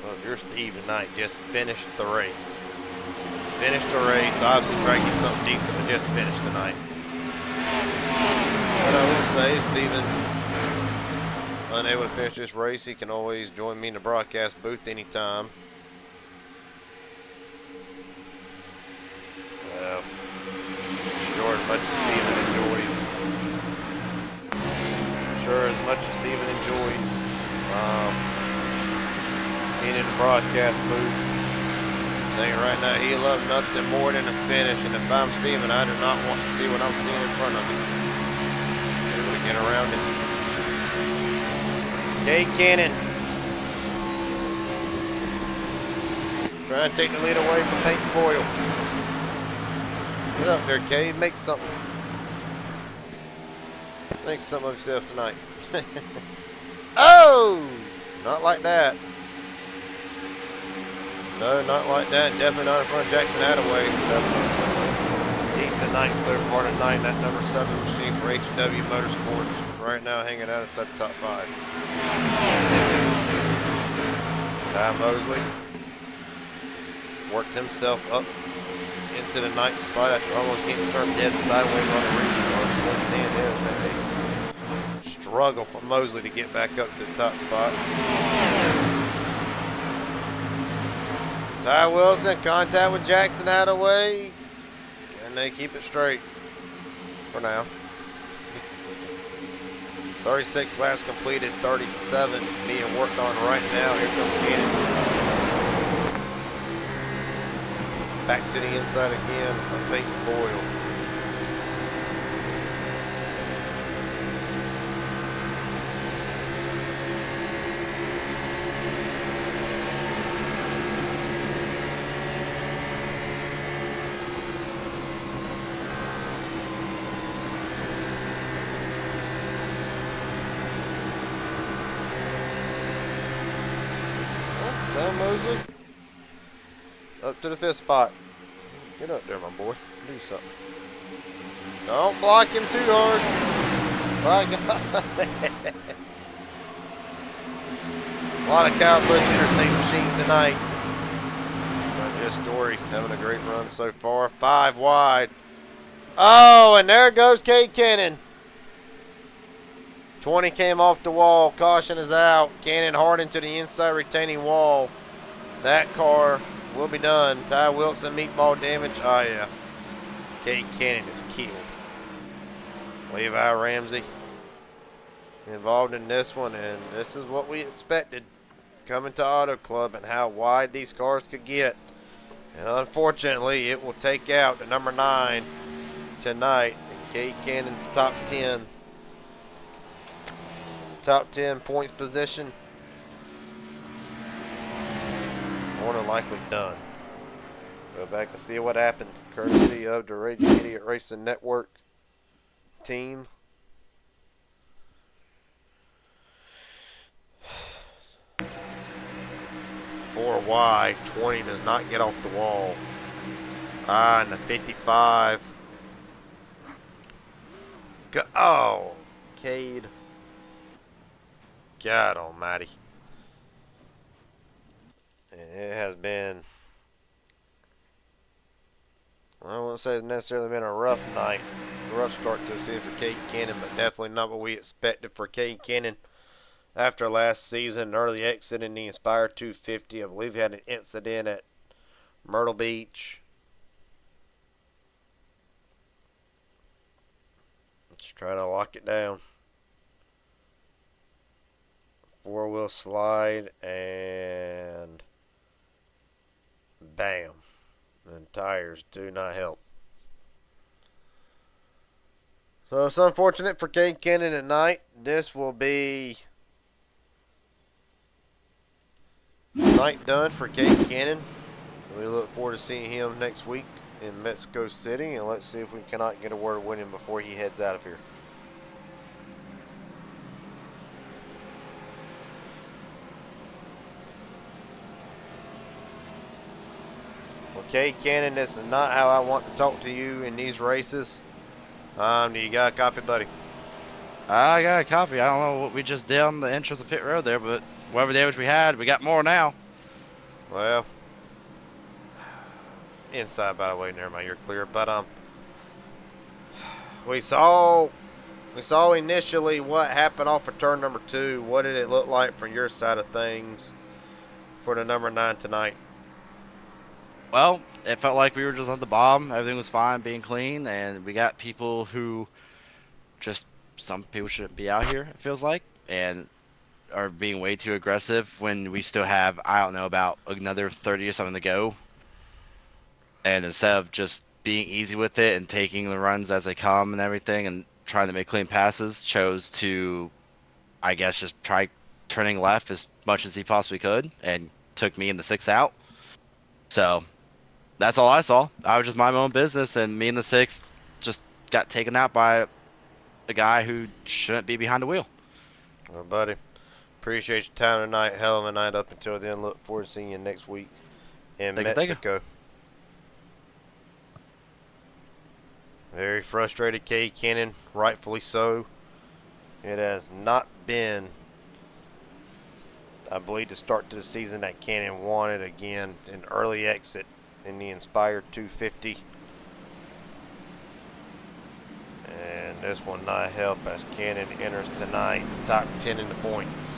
Well, if you're Steve tonight, just finish the race. Finish the race. Obviously try to get something decent, but just finish tonight. What I will say is Steven unable to finish this race. He can always join me in the broadcast booth anytime. Sure, as much as Steven enjoys. Sure, as much as Steven enjoys being in the broadcast booth. I think right now he loves nothing more than a finish, and if I'm Steven, I do not want to see what I'm seeing in front of me. Able to get around it. Kay Cannon trying to take the lead away from Peyton Boyle. Get up there, Kay. Make something. Make something of yourself tonight. Oh! Not like that. No, not like that. Definitely not in front of Jackson Attaway. Decent night so far tonight. That number 7 machine for H&W Motorsports right now hanging out inside the top 5. Ty Mosley worked himself up into the 9th spot after almost getting turned dead sideways on the restart. Since then, it has been a struggle for Mosley to get back up to the top spot. Ty Wilson, contact with Jackson Attaway. Can they keep it straight for now? 36 laps completed, 37 being worked on right now. Here comes Cannon. Back to the inside again of Peyton Boyle. Down Mosley. Up to the 5th spot. Get up there, my boy. Do something. Don't block him too hard. My God. A lot of Kyle Busch interstate machine tonight. Just Story having a great run so far. 5 wide. Oh, and there goes Cade Cannon. 20 came off the wall. Caution is out. Cannon hard into the inside retaining wall. That car will be done. Ty Wilson, meatball damage. Oh, yeah. Cade Cannon is killed. Levi Ramsey involved in this one, and this is what we expected coming to Auto Club and how wide these cars could get. And unfortunately, it will take out the number 9 tonight in Cade Cannon's top 10. Top 10 points position. More than likely done. Go back and see what happened. Courtesy of the Raging Idiot Racing Network team. Four wide. 20 does not get off the wall. And the 55. Oh, Cade. God almighty. It has been, I won't say it's necessarily been a rough night, a rough start to the season for Cade Cannon, but definitely not what we expected for Cade Cannon after last season. An early exit in the Inspire 250. I believe he had an incident at Myrtle Beach. Let's try to lock it down. 4-wheel slide and bam. And tires do not help. So it's unfortunate for Cade Cannon at night. This will be night done for Cade Cannon. We look forward to seeing him next week in Mexico City, and let's see if we cannot get a word with him before he heads out of here. Cade Cannon, this is not how I want to talk to you in these races. Do you got a copy, buddy? I got a copy. I don't know what we just did on the entrance of pit road there, but whatever damage we had, we got more now. Well, inside, by the way, never mind, you're clear. But we saw initially what happened off of turn number 2. What did it look like from your side of things for the number 9 tonight? Well, it felt like we were just on the bottom. Everything was fine, being clean, and we got people who just, some people shouldn't be out here, it feels like, and are being way too aggressive when we still have, I don't know, about another 30 or something to go. And instead of just being easy with it and taking the runs as they come and everything and trying to make clean passes, chose to, I guess, just try turning left as much as he possibly could and took me in the 6th out. So that's all I saw. I was just my own business, and me in the 6th just got taken out by a guy who shouldn't be behind the wheel. Well, buddy, appreciate your time tonight. Hell of a night up until then. Look forward to seeing you next week in Mexico. Very frustrated Cade Cannon, rightfully so. It has not been, I believe, the start to the season that Cannon wanted. Again, an early exit in the Inspired 250. And this will not help as Cannon enters tonight top 10 in the points.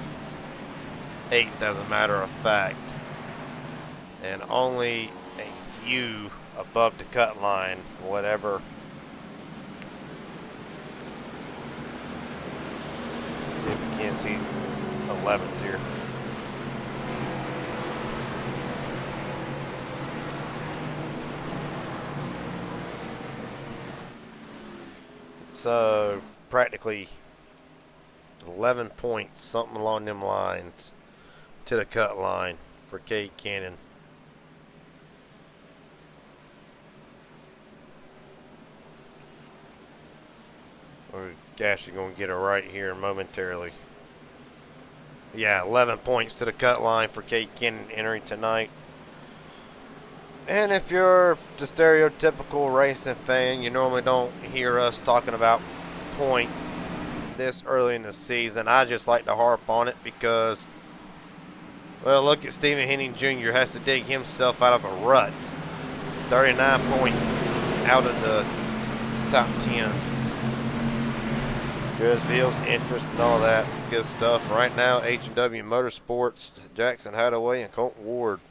8th as a matter of fact. And only a few above the cut line, whatever. Let's see if we can't see 11th here. So, practically 11 points, something along them lines, to the cut line for Cade Cannon. We're actually going to get it right here momentarily. Yeah, 11 points to the cut line for Cade Cannon entering tonight. And if you're the stereotypical racing fan, you normally don't hear us talking about points this early in the season. I just like to harp on it because, well, look at Stephen Henning Jr. has to dig himself out of a rut. 39 points out of the top 10. Good bills, interest, and all that good stuff. Right now, H&W Motorsports, Jackson Hadaway, and Colt Ward.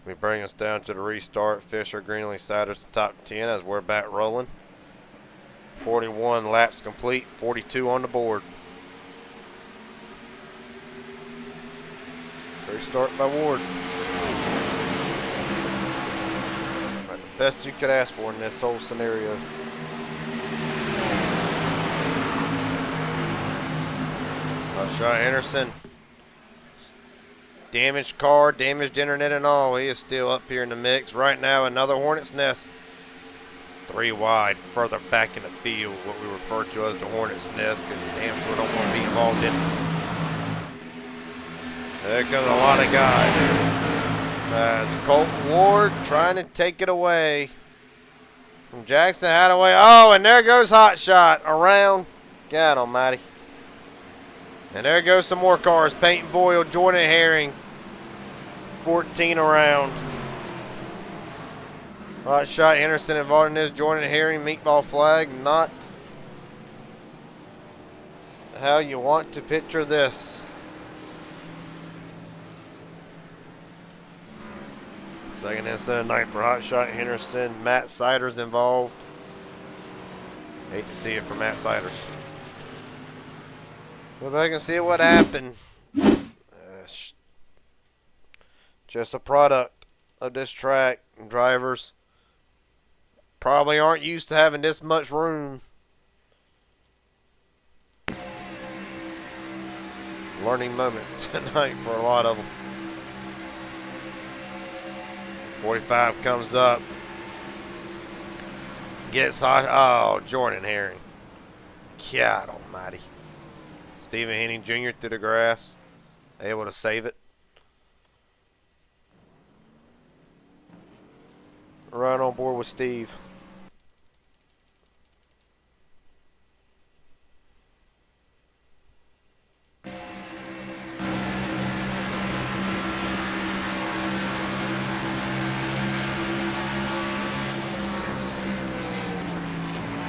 We bring us down to the restart. Fisher, Greenlee, Siders, the top 10 as we're back rolling. 41 laps complete, 42 on the board. Restart by Ward. About the best you could ask for in this whole scenario. Shot Anderson. Damaged car, damaged internet and all. He is still up here in the mix. Right now, another Hornet's Nest. 3 wide, further back in the field, what we refer to as the Hornet's Nest, because damn sure don't want to be involved in it. There comes a lot of guys. It's Colt Ward trying to take it away from Jackson Hadaway. Oh, and there goes Hot Shot around. God almighty. And there goes some more cars. Peyton Boyle, Jordan Herring. 14 around. Hot Shot Anderson involved in this. Jordan Herring, meatball flag. Not how you want to picture this. Second incident of the night for Hot Shot Henderson. Matt Siders involved. Hate to see it for Matt Siders. Go back and see what happened. Just a product of this track. And drivers probably aren't used to having this much room. Learning moment tonight for a lot of them. 45 comes up. Gets hot. Oh, Jordan Herring. God almighty. Stephen Henning Jr. through the grass. Able to save it. Right on board with Steve.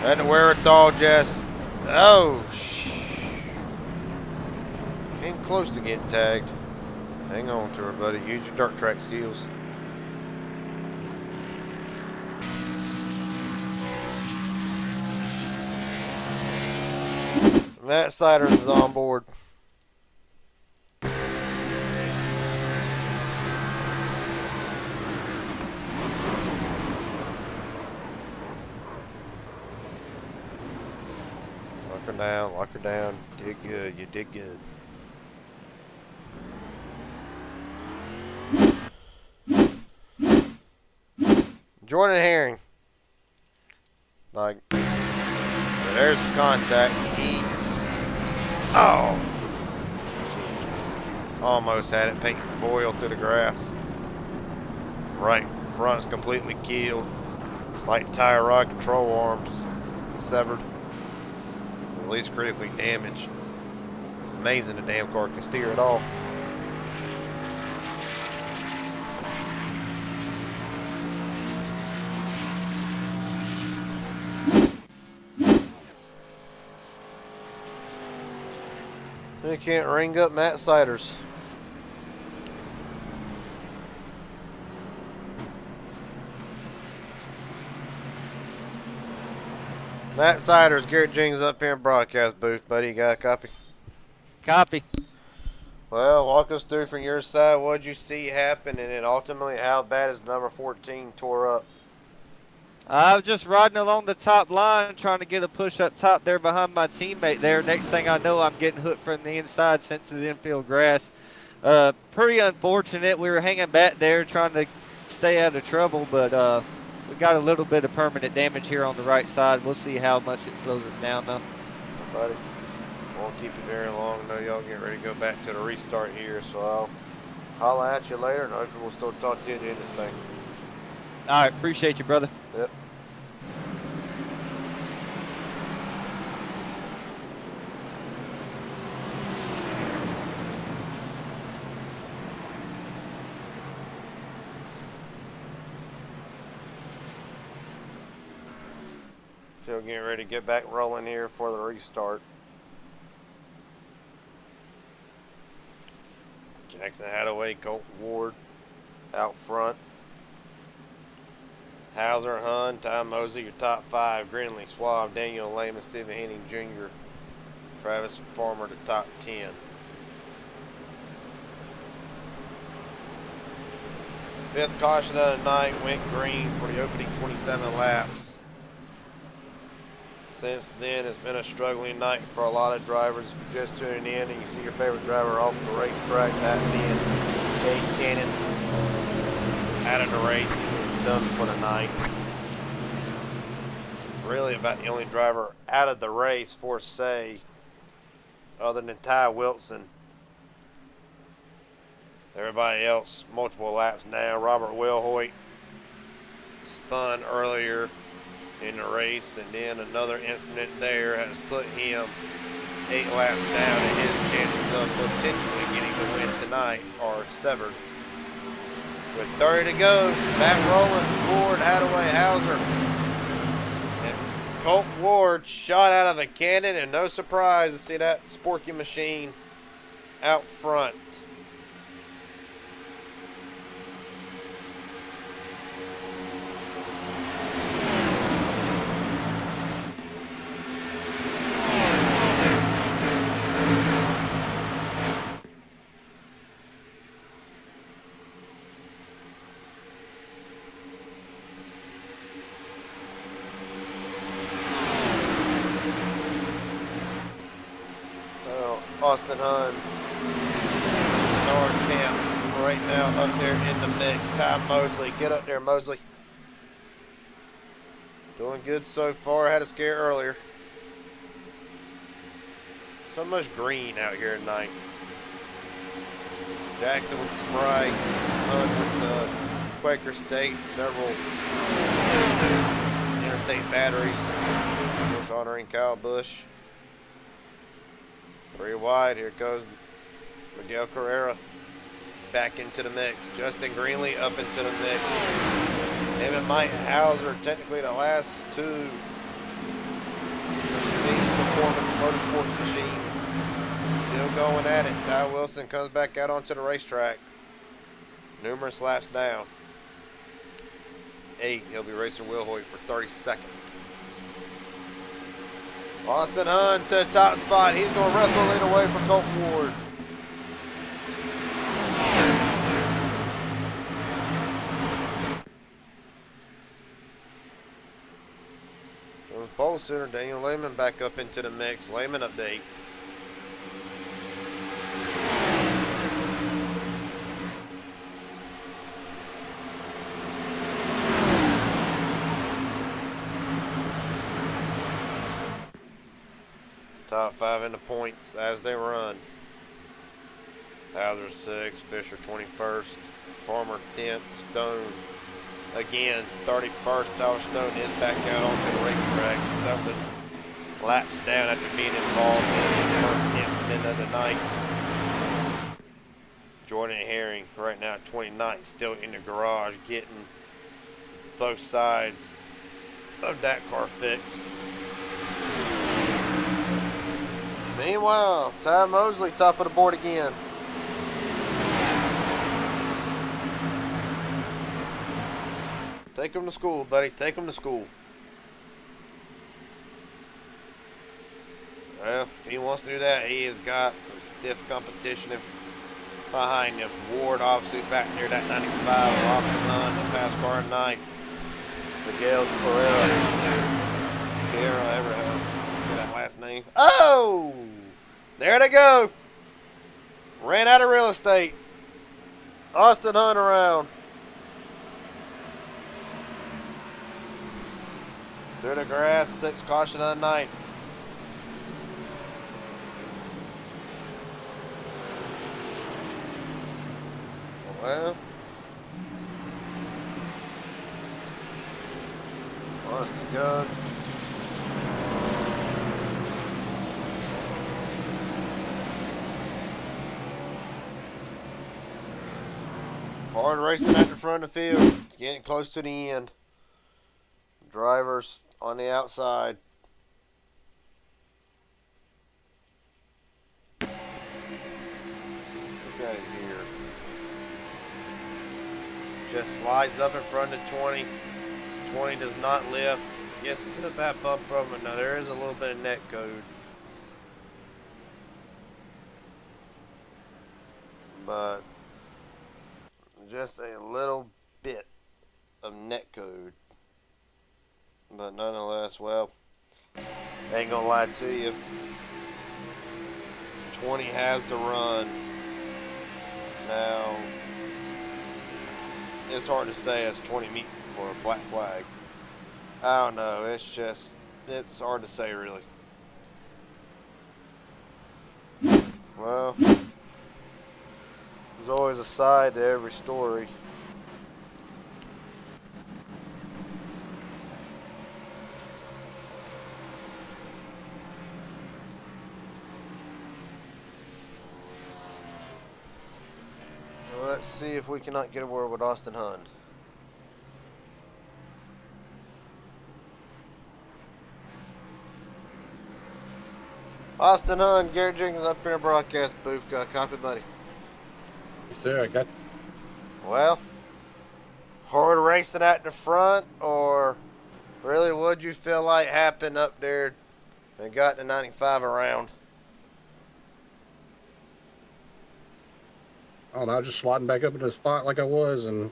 Had to wear it all, Jess. Oh, came close to getting tagged. Hang on to her, buddy. Use your dirt track skills. Matt Siders is on board. Lock her down. Did good. You did good. Jordan Herring. Like, there's the contact. Oh. Jeez. Almost had it. Peyton Boyle through the grass. Right front's completely killed. Slight tire rod control arms severed. At least critically damaged. It's amazing the damn car can steer at all. They can't ring up Matt Siders. Matt Siders, Garrett Jenkins up here in broadcast booth, buddy. You got a copy? Copy. Well, walk us through from your side. What did you see happen, and then ultimately how bad is number 14 tore up? I'm just riding along the top line trying to get a push up top there behind my teammate there. Next thing I know, I'm getting hooked from the inside, sent to the infield grass. Pretty unfortunate. We were hanging back there trying to stay out of trouble, but we got a little bit of permanent damage here on the right side. We'll see how much it slows us down though. Buddy, won't keep you very long. I know y'all getting ready to go back to the restart here, so I'll holla at you later, and hopefully we'll still talk to you at the end of this thing. All right, appreciate you, brother. Yep. Still getting ready to get back rolling here for the restart. Jackson Hadaway, Colt Ward out front. Hauser, Hun, Ty Mosley, your top 5. Grinley, Swab, Daniel Lehman, Stephen Henning Jr., Travis Farmer, the top 10. Fifth caution of the night went green for the opening 27 laps. Since then, it's been a struggling night for a lot of drivers. If you're just tuning in and you see your favorite driver off the racetrack, that being Cade Cannon, out of the race, done for the night. Really about the only driver out of the race for say, other than Ty Wilson. Everybody else, multiple laps now. Robert Wilhoit spun earlier in the race, and then another incident there has put him 8 laps down, and his chances of potentially getting the win tonight are severed. With 30 to go, back rolling, Ward, Hadaway, Hauser, and Colt Ward shot out of a cannon, and no surprise to see that Sporky machine out front. Austin Hun, North Camp, right now up there in the mix. Ty Mosley, get up there, Mosley. Doing good so far. Had a scare earlier. So much green out here tonight. Jackson with the Sprite, Hun with the Quaker State, several interstate batteries. Of course, honoring Kyle Busch. 3 wide, here goes Miguel Carrera back into the mix. Justin Greenlee up into the mix. Him and Mike Hauser, technically the last 2 performance motorsports machines. Still going at it. Ty Wilson comes back out onto the racetrack. Numerous laps down. 8, he'll be racing Wilhoit for 32nd. Austin Hun to the top spot. He's going to wrestle it away from Colt Ward. There's pole sitter Daniel Lehman back up into the mix. Lehman up to 8th. Top 5 in the points as they run. Hauser 6th, Fisher 21st, Farmer 10th, Stone again 31st. Tyler Stone is back out onto the racetrack, 7 laps down after being involved in the first incident of the night. Jordan Herring right now at 29th, still in the garage getting both sides of that car fixed. Meanwhile, Ty Mosley top of the board again. Take him to school, buddy. Take him to school. Well, if he wants to do that, he has got some stiff competition behind him. Ward obviously back near that 95. Austin Hun, the fast car at 9. Miguel Carrera. Guerra, ever that last name. Oh! There they go. Ran out of real estate. Austin Hunt around. Through the grass, 6 caution on night. Well, honest to God. Hard racing at the front of the field, getting close to the end. Drivers on the outside. Look at it here. Just slides up in front of 20. 20 does not lift. Gets into the back bumper, but no, there is a little bit of net code. But just a little bit of net code. But nonetheless, well, ain't gonna lie to you. 20 has to run. Now, it's hard to say as 20 meet for a black flag. I don't know. It's hard to say really. Well, there's always a side to every story. Let's see if we cannot get a word with Austin Hunt. Austin Hunt, Garrett Jenkins up here in the broadcast booth. Got a copy, buddy? Yes, sir. I got. Well, hard racing at the front, or really what'd you feel like happened up there and got the 95 around? I don't know. I was just sliding back up in the spot like I was, and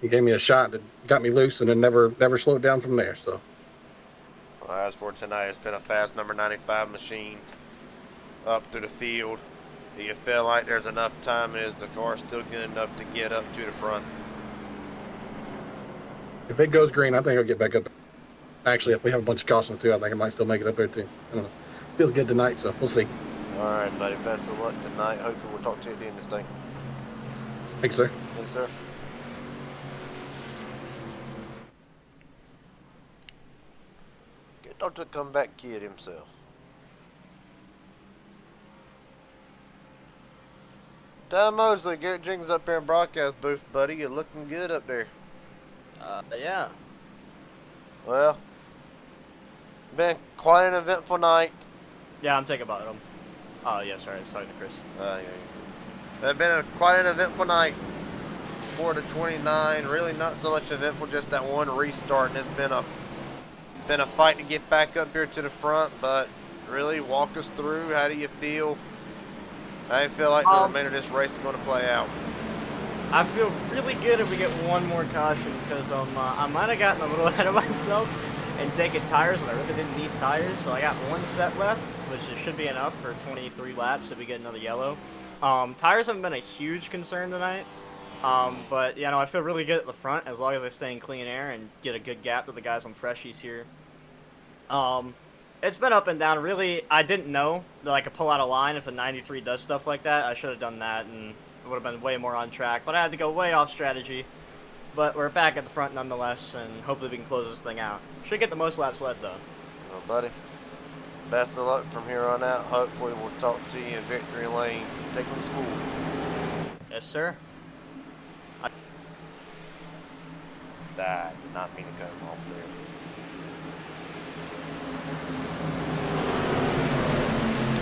he gave me a shot that got me loose, and then never slowed down from there. So. Well, as for tonight, it's been a fast number 95 machine up through the field. Do you feel like there's enough time? Is the car still good enough to get up to the front? If it goes green, I think I'll get back up. Actually, if we have a bunch of cautions too, I think I might still make it up there too. I don't know. Feels good tonight, so we'll see. All right, buddy. Best of luck tonight. Hopefully we'll talk to you at the end of this thing. Thanks, sir. Yes, sir. Get Dr. Comeback Kid himself. Tom Mosley, Garrett Jenkins up here in broadcast booth, buddy. You're looking good up there. Yeah. Well, been quite an eventful night. Yeah, I'm taking bottom. Oh, yeah, sorry. I was talking to Chris. Yeah. It's been quite an eventful night. 4 to 29. Really not so much eventful, just that one restart. And it's been a fight to get back up here to the front. But really, walk us through. How do you feel? How do you feel like the remainder of this race is going to play out? I feel really good if we get one more caution because I might have gotten a little ahead of myself and taken tires when I really didn't need tires. So I got one set left, which should be enough for 23 laps if we get another yellow. Tires haven't been a huge concern tonight, but I feel really good at the front as long as I stay in clean air and get a good gap to the guys on freshies here. It's been up and down. Really, I didn't know that I could pull out a line if the 93 does stuff like that. I should have done that and it would have been way more on track, but I had to go way off strategy. But we're back at the front nonetheless, and hopefully we can close this thing out. Should get the most laps led, though. Well, buddy, best of luck from here on out. Hopefully we'll talk to you in victory lane. Take them to school. Yes, sir. I did not mean to cut him off there.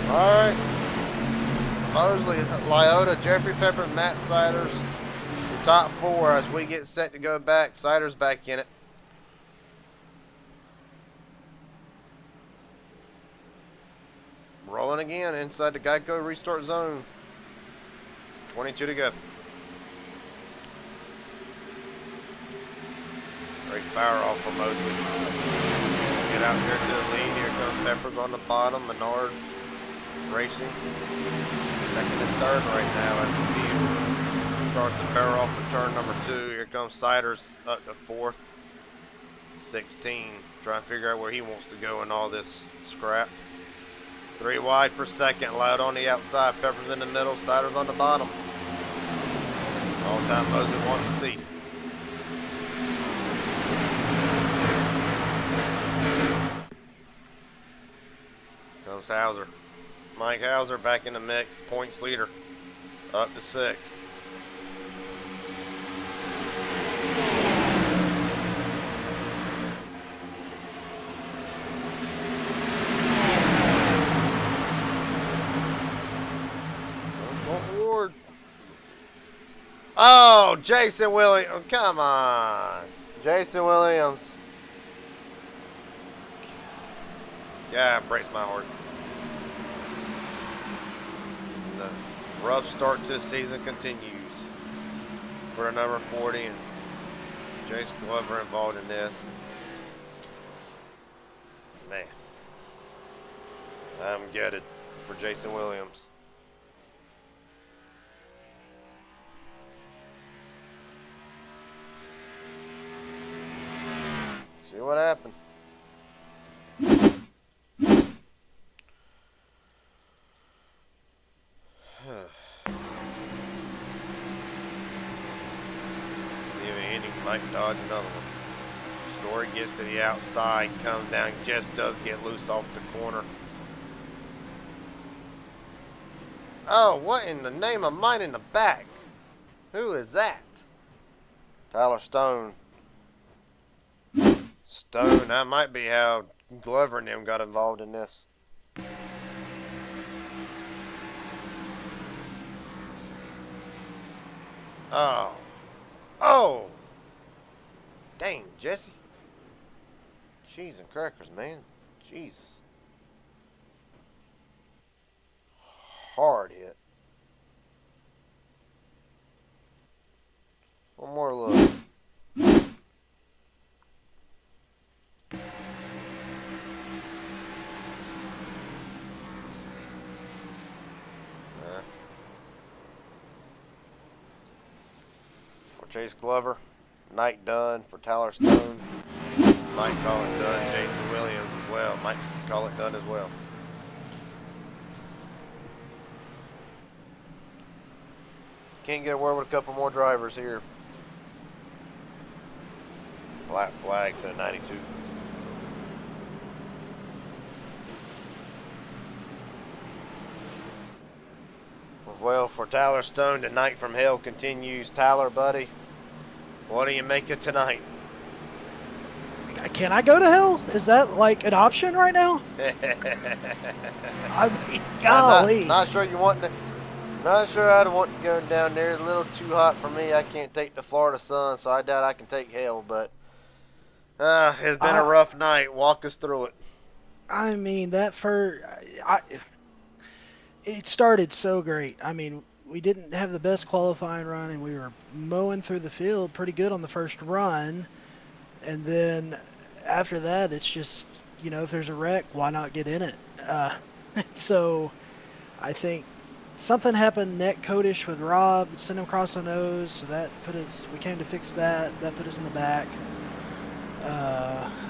All right. Mosley, Lyota, Jeffrey Pepper, Matt Siders, the top 4 as we get set to go back. Siders back in it. Rolling again inside the Geico restart zone. 22 to go. Break power off for Mosley. Get out here to the lead. Here comes Peppers on the bottom. Menard racing. Second and third right now at the field. Starts to power off for turn number 2. Here comes Siders up to 4th. 16. Trying to figure out where he wants to go in all this scrap. 3 wide for second. Loud on the outside. Peppers in the middle. Siders on the bottom. All time Mosley wants to see. Comes Hauser. Mike Hauser back in the mix. Points leader. Up to 6th. Ward. Oh, Jason Williams. Oh, come on. Jason Williams. Yeah, it breaks my heart. The rough start to the season continues for number 40 and Jace Glover involved in this. Man, I'm gutted for Jason Williams. See what happened. Might dodge another one. Story gets to the outside, comes down, just does get loose off the corner. Oh, what in the name of mine in the back? Who is that? Tyler Stone. Stone, that might be how Glover and them got involved in this. Oh. Oh! Dang, Jesse. Cheese and crackers, man. Jesus. Hard hit. One more look. For Chase Glover. Night done for Tyler Stone. Might call it done. Jason Williams as well. Might call it done as well. Can't get away with a couple more drivers here. Black flag to 92. Well, for Tyler Stone, the night from hell continues. Tyler, buddy. What do you make of tonight? Can I go to hell? Is that like an option right now? I mean, golly. Not sure you want to. Not sure I'd want to go down there. It's a little too hot for me. I can't take the Florida sun, so I doubt I can take hell. But it's been a rough night. Walk us through it. I mean, it started so great. I mean, we didn't have the best qualifying run, and we were mowing through the field pretty good on the first run. And then after that, it's just, you know, if there's a wreck, why not get in it? So I think something happened neck codish with Rob, sent him across the nose, so that put us, we came to fix that. That put us in the back.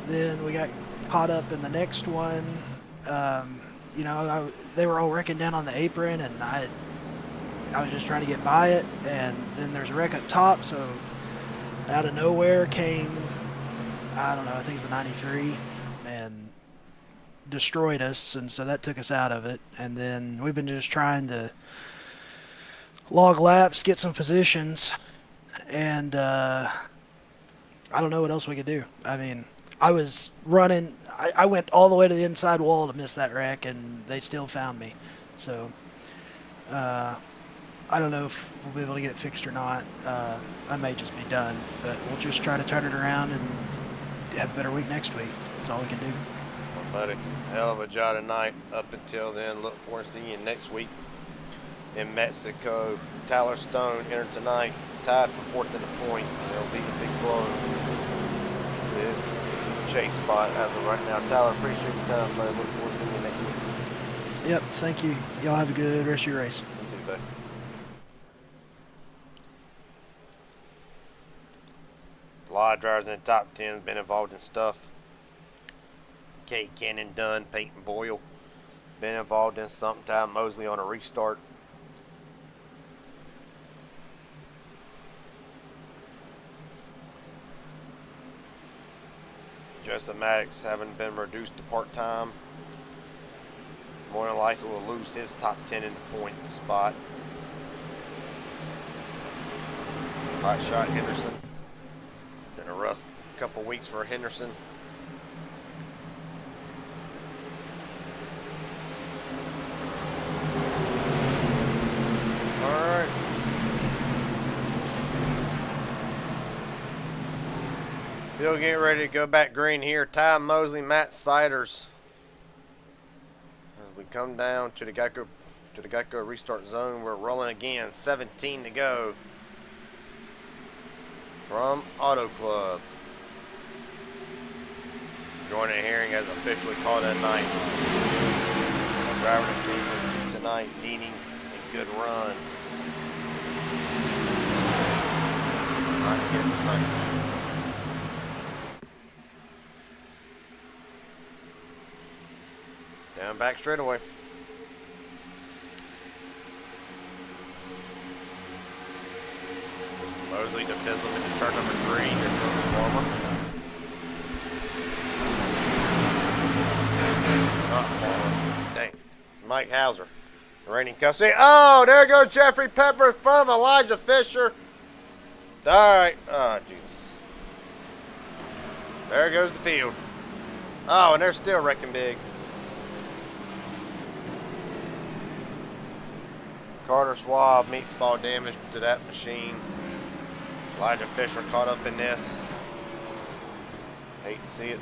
Then we got caught up in the next one. You know, they were all wrecking down on the apron, and I was just trying to get by it, and then there's a wreck up top, so out of nowhere came, I don't know, I think it's a 93, and destroyed us, and so that took us out of it. And then we've been just trying to log laps, get some positions, and I don't know what else we could do. I mean, I was running, I went all the way to the inside wall to miss that wreck, and they still found me. So I don't know if we'll be able to get it fixed or not. I may just be done, but we'll just try to turn it around and have a better week next week. That's all we can do. Well, buddy, hell of a job tonight. Up until then, look forward to seeing you next week in Mexico. Tyler Stone entered tonight, tied for 4th in the points, and it'll be a big blow. this chase spot as of right now. Tyler, appreciate your time, bud. Look forward to seeing you next week. Yep, thank you. Y'all have a good rest of your race. You too, bud. A lot of drivers in the top 10 have been involved in stuff. Kate Cannon, Dunn, Peyton Boyle been involved in something. Ty Mosley on a restart. Joseph Maddox haven't been reduced to part-time. More than likely will lose his top 10 in the point spot. Hot shot Henderson. Been a rough couple weeks for Henderson. Alright. Still getting ready to go back green here. Ty Mosley, Matt Siders. As we come down to the Geico restart zone, we're rolling again. 17 to go from Auto Club. Joining hearing has officially called at night. Driver to team tonight needing a good run. Trying to get it tonight. Down back straightaway. Mosley to Fizzle into turn number 3. Here comes Farmer. Not Farmer. Dang. Mike Hauser. Reigning custody. Oh, there goes Jeffrey Pepper in front of Elijah Fisher. Alright. Oh, Jesus. There goes the field. Oh, and they're still wrecking big. Carter Schwab, meatball damage to that machine. Elijah Fisher caught up in this. Hate to see it.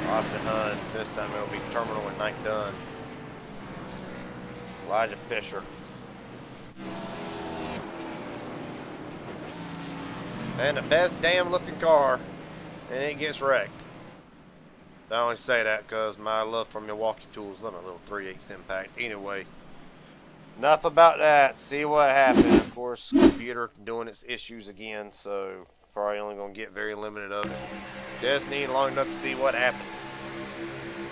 Austin Hunt, this time it'll be terminal and night done. Elijah Fisher. And the best damn looking car, and it gets wrecked. I only say that because my love for Milwaukee Tools, love my little 3/8 impact. Anyway. Enough about that. See what happened. Of course, computer doing its issues again, so probably only going to get very limited of it. Just need long enough to see what happened.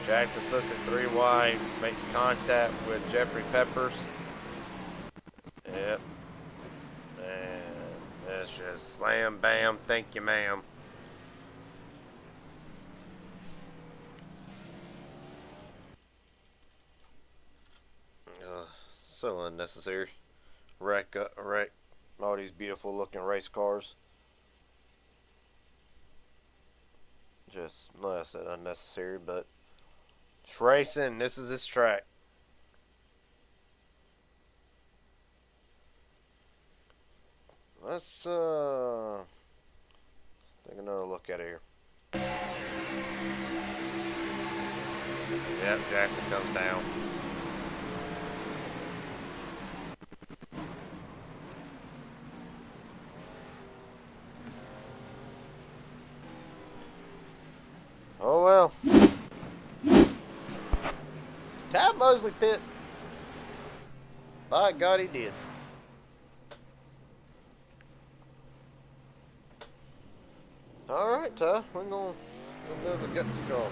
Jackson puts it 3 wide, makes contact with Jeffrey Peppers. Yep. And it's just slam, bam, thank you, ma'am. So unnecessary. Wreck all these beautiful looking race cars. Just, like I said, unnecessary, but it's racing. This is its track. Let's take another look at it here. Yep, Jackson comes down. Oh well. Ty Mosley pit. By God, he did. All right, Ty. We're going to go a gutsy call.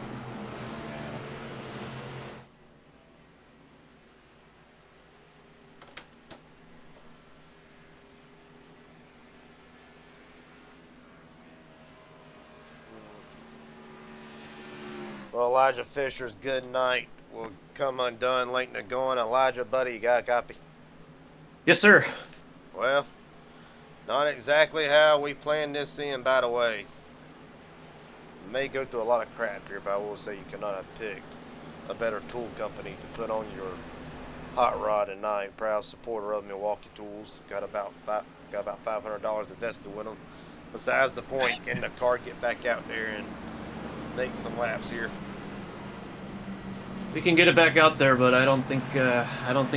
Well, Elijah Fisher's good night will come undone late in the going. Elijah, buddy, you got a copy? Yes, sir. Well, not exactly how we planned this in, by the way. You may go through a lot of crap here, but I will say you could not have picked a better tool company to put on your hot rod tonight. Proud supporter of Milwaukee Tools. Got about $500 invested with them. Besides the point, can the car get back out there and make some laps here? We can get it back out there, but I don't think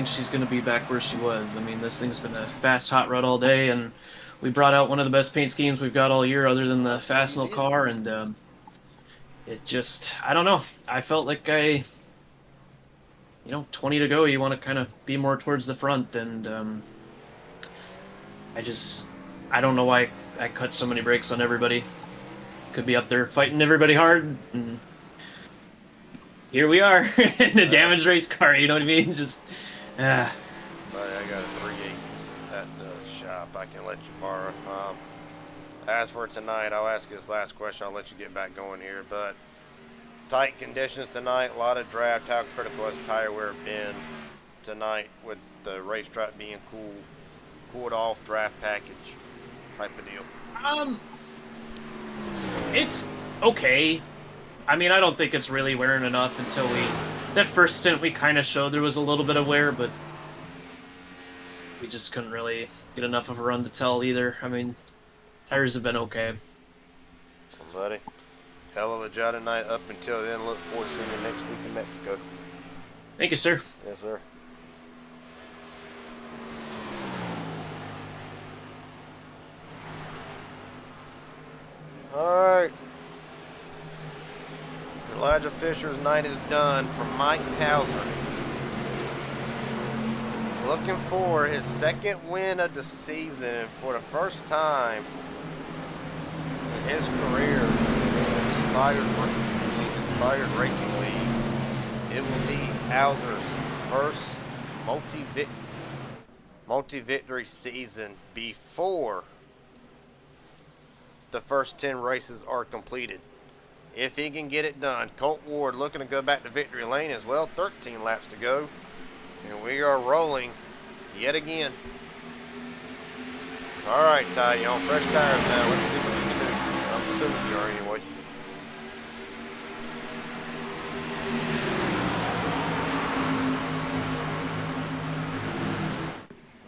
she's going to be back where she was. I mean, this thing's been a fast hot rod all day, and we brought out one of the best paint schemes we've got all year, other than the Fastenal car, and it just, I don't know. I felt like 20 to go, you want to kind of be more towards the front, and I don't know why I cut so many brakes on everybody. Could be up there fighting everybody hard, and here we are in a damaged race car, you know what I mean? Just, Buddy, I got a 3/8 at the shop I can let you borrow. As for tonight, I'll ask you this last question. I'll let you get back going here, but tight conditions tonight, a lot of draft. How critical has tire wear been tonight with the racetrack being cooled off draft package type of deal? It's okay. I mean, I don't think it's really wearing enough until that first stint we kind of showed there was a little bit of wear, but we just couldn't really get enough of a run to tell either. I mean, tires have been okay. Well, buddy, hell of a job tonight up until then. Look forward to seeing you next week in Mexico. Thank you, sir. Yes, sir. All right. Elijah Fisher's night is done for Mike Hauser. Looking for his second win of the season for the first time in his career in Inspired Racing League. It will be Hauser's first multi-victory season before the first 10 races are completed. If he can get it done, Colt Ward looking to go back to victory lane as well. 13 laps to go. And we are rolling yet again. All right, Ty, you on fresh tires now. Let's see what you can do. I'm assuming you are anyway.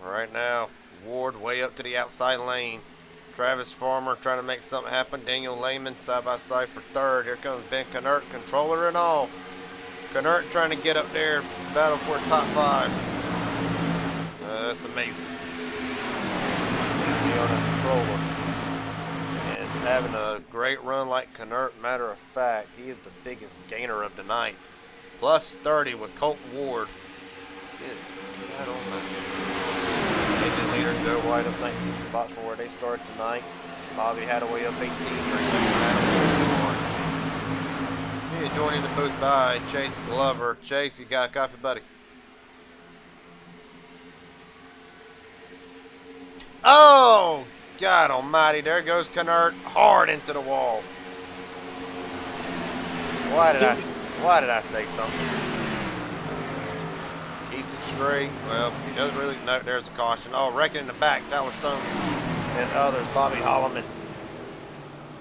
Right now, Ward way up to the outside lane. Travis Farmer trying to make something happen. Daniel Lehman side by side for third. Here comes Ben Knert, controller and all. Knert trying to get up there, battle for top 5. That's amazing. Be on a controller. And having a great run like Knert, matter of fact, he is the biggest gainer of the night. Plus 30 with Colt Ward. I don't know. The leader Joe White up 19 spots from where they started tonight. Bobby Hadaway up 18 for Here joining the booth by Chase Glover. Chase, you got a copy, buddy? Oh, God almighty. There goes Knert hard into the wall. Why did I say something? Keeps it straight. Well, he doesn't really. No, there's a caution. Oh, wrecking in the back. Tyler Stone and others. Bobby Holloman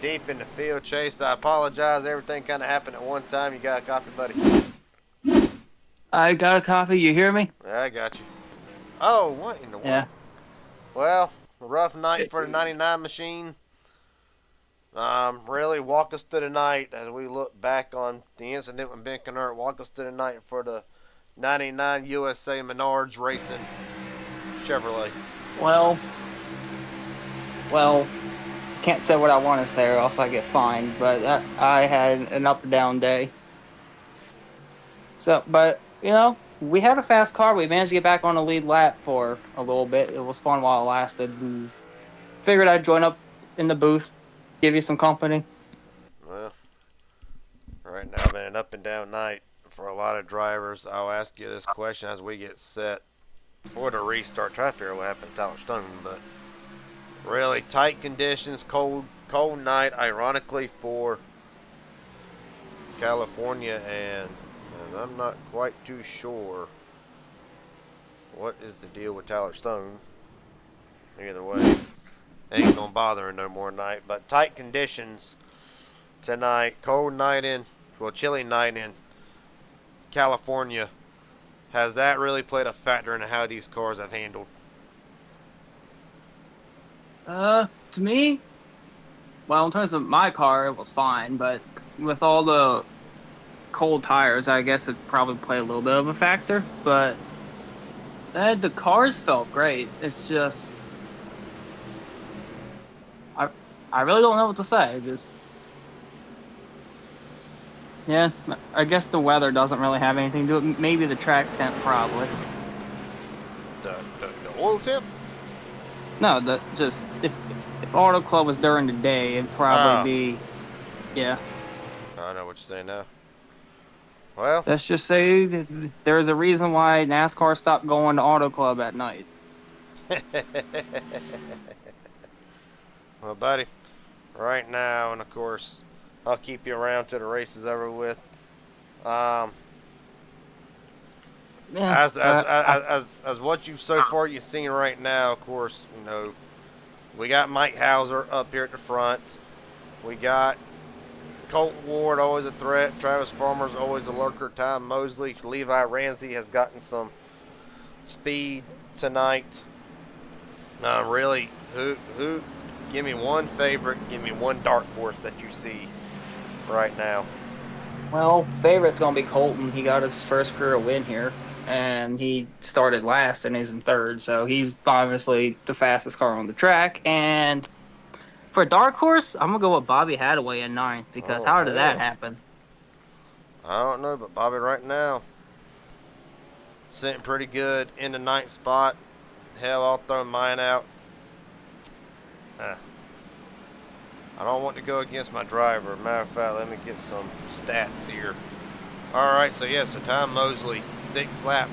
deep in the field. Chase, I apologize. Everything kind of happened at one time. You got a copy, buddy? I got a copy. You hear me? Yeah, I got you. Oh, what in the world? Yeah. Well, a rough night for the 99 machine. Really walk us through the night as we look back on the incident with Ben Knert. Walk us through the night for the 99 USA Menards Racing Chevrolet. Well, can't say what I want to say or else I get fined, but I had an up and down day. So, but, we had a fast car. We managed to get back on the lead lap for a little bit. It was fun while it lasted. And figured I'd join up in the booth, give you some company. Well, right now, been an up and down night for a lot of drivers. I'll ask you this question as we get set for the restart. Try to figure out what happened to Tyler Stone, but really tight conditions, cold night, ironically for California, and I'm not quite too sure what is the deal with Tyler Stone. Either way, ain't gonna bother him no more tonight. But tight conditions tonight, cold night chilly night in California. Has that really played a factor in how these cars have handled? To me, well, in terms of my car, it was fine, but with all the cold tires, I guess it probably played a little bit of a factor, but the cars felt great. It's just I really don't know what to say. Just yeah, I guess the weather doesn't really have anything to do with it. Maybe the track temp, probably. The oil temp? No, just if Auto Club was during the day, it'd probably Oh. be yeah. I know what you're saying now. Well, Let's just say that there's a reason why NASCAR stopped going to Auto Club at night. well, buddy, right now, and of course, I'll keep you around till the race is over with. Yeah, As what you've so far you've seen right now, of course, you know, we got Mike Hauser up here at the front. We got Colton Ward, always a threat. Travis Farmer's always a lurker. Ty Mosley, Levi Ramsey has gotten some speed tonight. Really, who? Give me one favorite. Give me one dark horse that you see right now. well, favorite's gonna be Colton. He got his first career win here, and he started last and he's in third, so he's obviously the fastest car on the track. And for dark horse, I'm gonna go with Bobby Hadaway in ninth because how did that happen? I don't know, but Bobby right now sitting pretty good in the ninth spot. Hell, I'll throw mine out. I don't want to go against my driver. Matter of fact, let me get some stats here. All right, so yeah, so Ty Mosley, six lap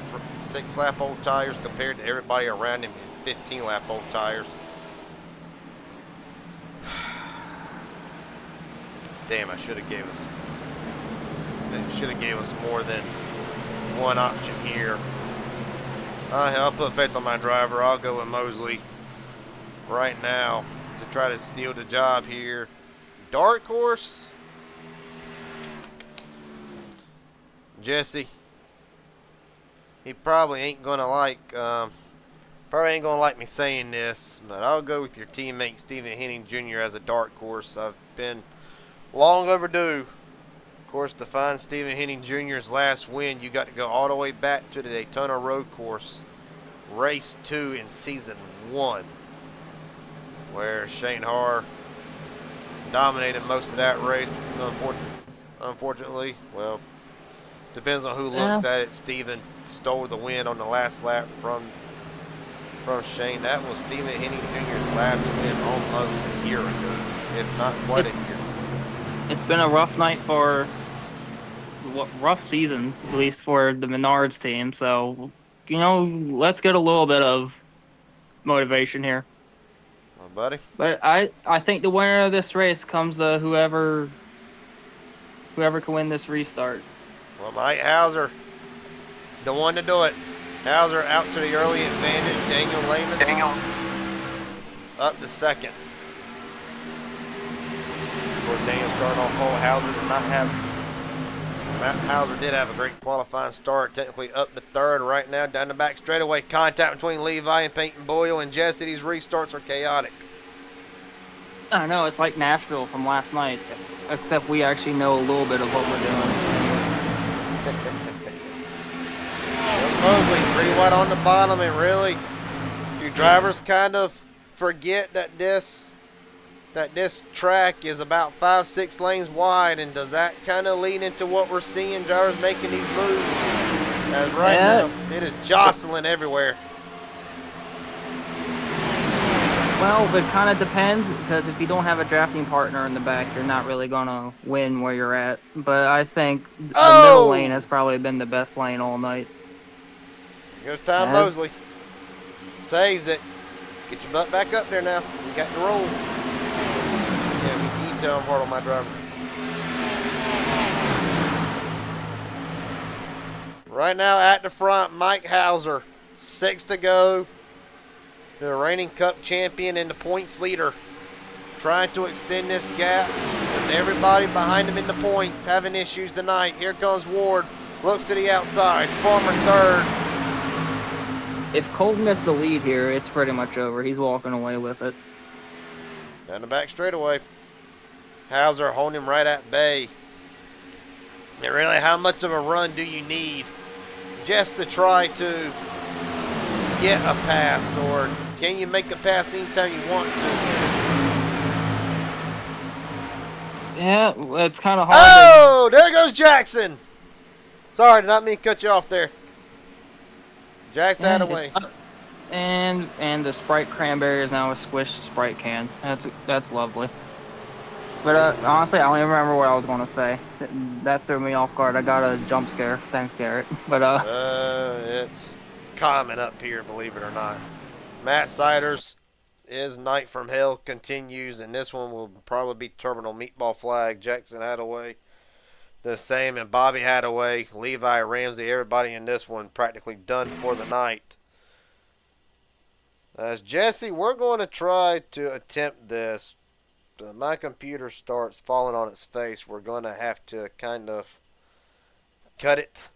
old tires compared to everybody around him in 15 lap old tires. Damn, I should have gave us more than one option here. I'll put faith on my driver. I'll go with Mosley right now to try to steal the job here. Dark horse, Jesse. He probably ain't gonna like me saying this, but I'll go with your teammate Stephen Henning Jr. as a dark horse. I've been long overdue. Of course, to find Stephen Henning Jr.'s last win, you got to go all the way back to the Daytona Road Course, race 2 in season 1, where Shane Haar dominated most of that race. Unfortunately, well, depends on who looks at it. Stephen stole the win on the last lap from Shane. That was Stephen Henning Jr.'s last win almost a year ago, if not quite a year. It's been a rough night rough season, at least for the Menards team. So, you know, let's get a little bit of motivation here. Well, buddy. But I think the winner of this race comes to whoever can win this restart. Well, Mike Hauser, the one to do it. Hauser out to the early advantage. Daniel Lehman up to second. Of course, Daniel started off pole. Hauser did have a great qualifying start, technically up to third. Right now, down the back straightaway, contact between Levi and Peyton Boyle and Jesse. These restarts are chaotic. I know, it's like Nashville from last night, except we actually know a little bit of what we're doing. Mosley, 3 wide on the bottom, and really, you drivers kind of forget that this track is about 5-6 lanes wide, and does that kind of lead into what we're seeing drivers making these moves? As right now, it is jostling everywhere. Well, it kind of depends, because if you don't have a drafting partner in the back, you're not really going to win where you're at. But I think the middle lane has probably been the best lane all night. Here's Ty Mosley. Saves it. Get your butt back up there now. You got to roll. Yeah, we can tell I'm hard on my driver. Right now at the front, Mike Hauser. 6 to go. The reigning Cup champion and the points leader. Trying to extend this gap with everybody behind him in the points having issues tonight. Here comes Ward. Looks to the outside. Farmer third. If Colton gets the lead here, it's pretty much over. He's walking away with it. Down the back straightaway. Hauser holding him right at bay. And really, how much of a run do you need just to try to get a pass? Or can you make a pass anytime you want to? Yeah, it's kind of hard. Oh, there goes Jackson. Sorry, did not mean to cut you off there. Jackson had away. And the Sprite cranberry is now a squished Sprite can. That's lovely. But honestly, I don't even remember what I was gonna say. That threw me off guard. I got a jump scare. Thanks, Garrett. But it's common up here, believe it or not. Matt Siders, his Night from Hell continues, and this one will probably be Terminal Meatball Flag. Jackson Hadaway, the same, and Bobby Hadaway, Levi Ramsey, everybody in this one practically done for the night. As Jesse, we're going to try to attempt this. My computer starts falling on its face. We're going to have to kind of cut it.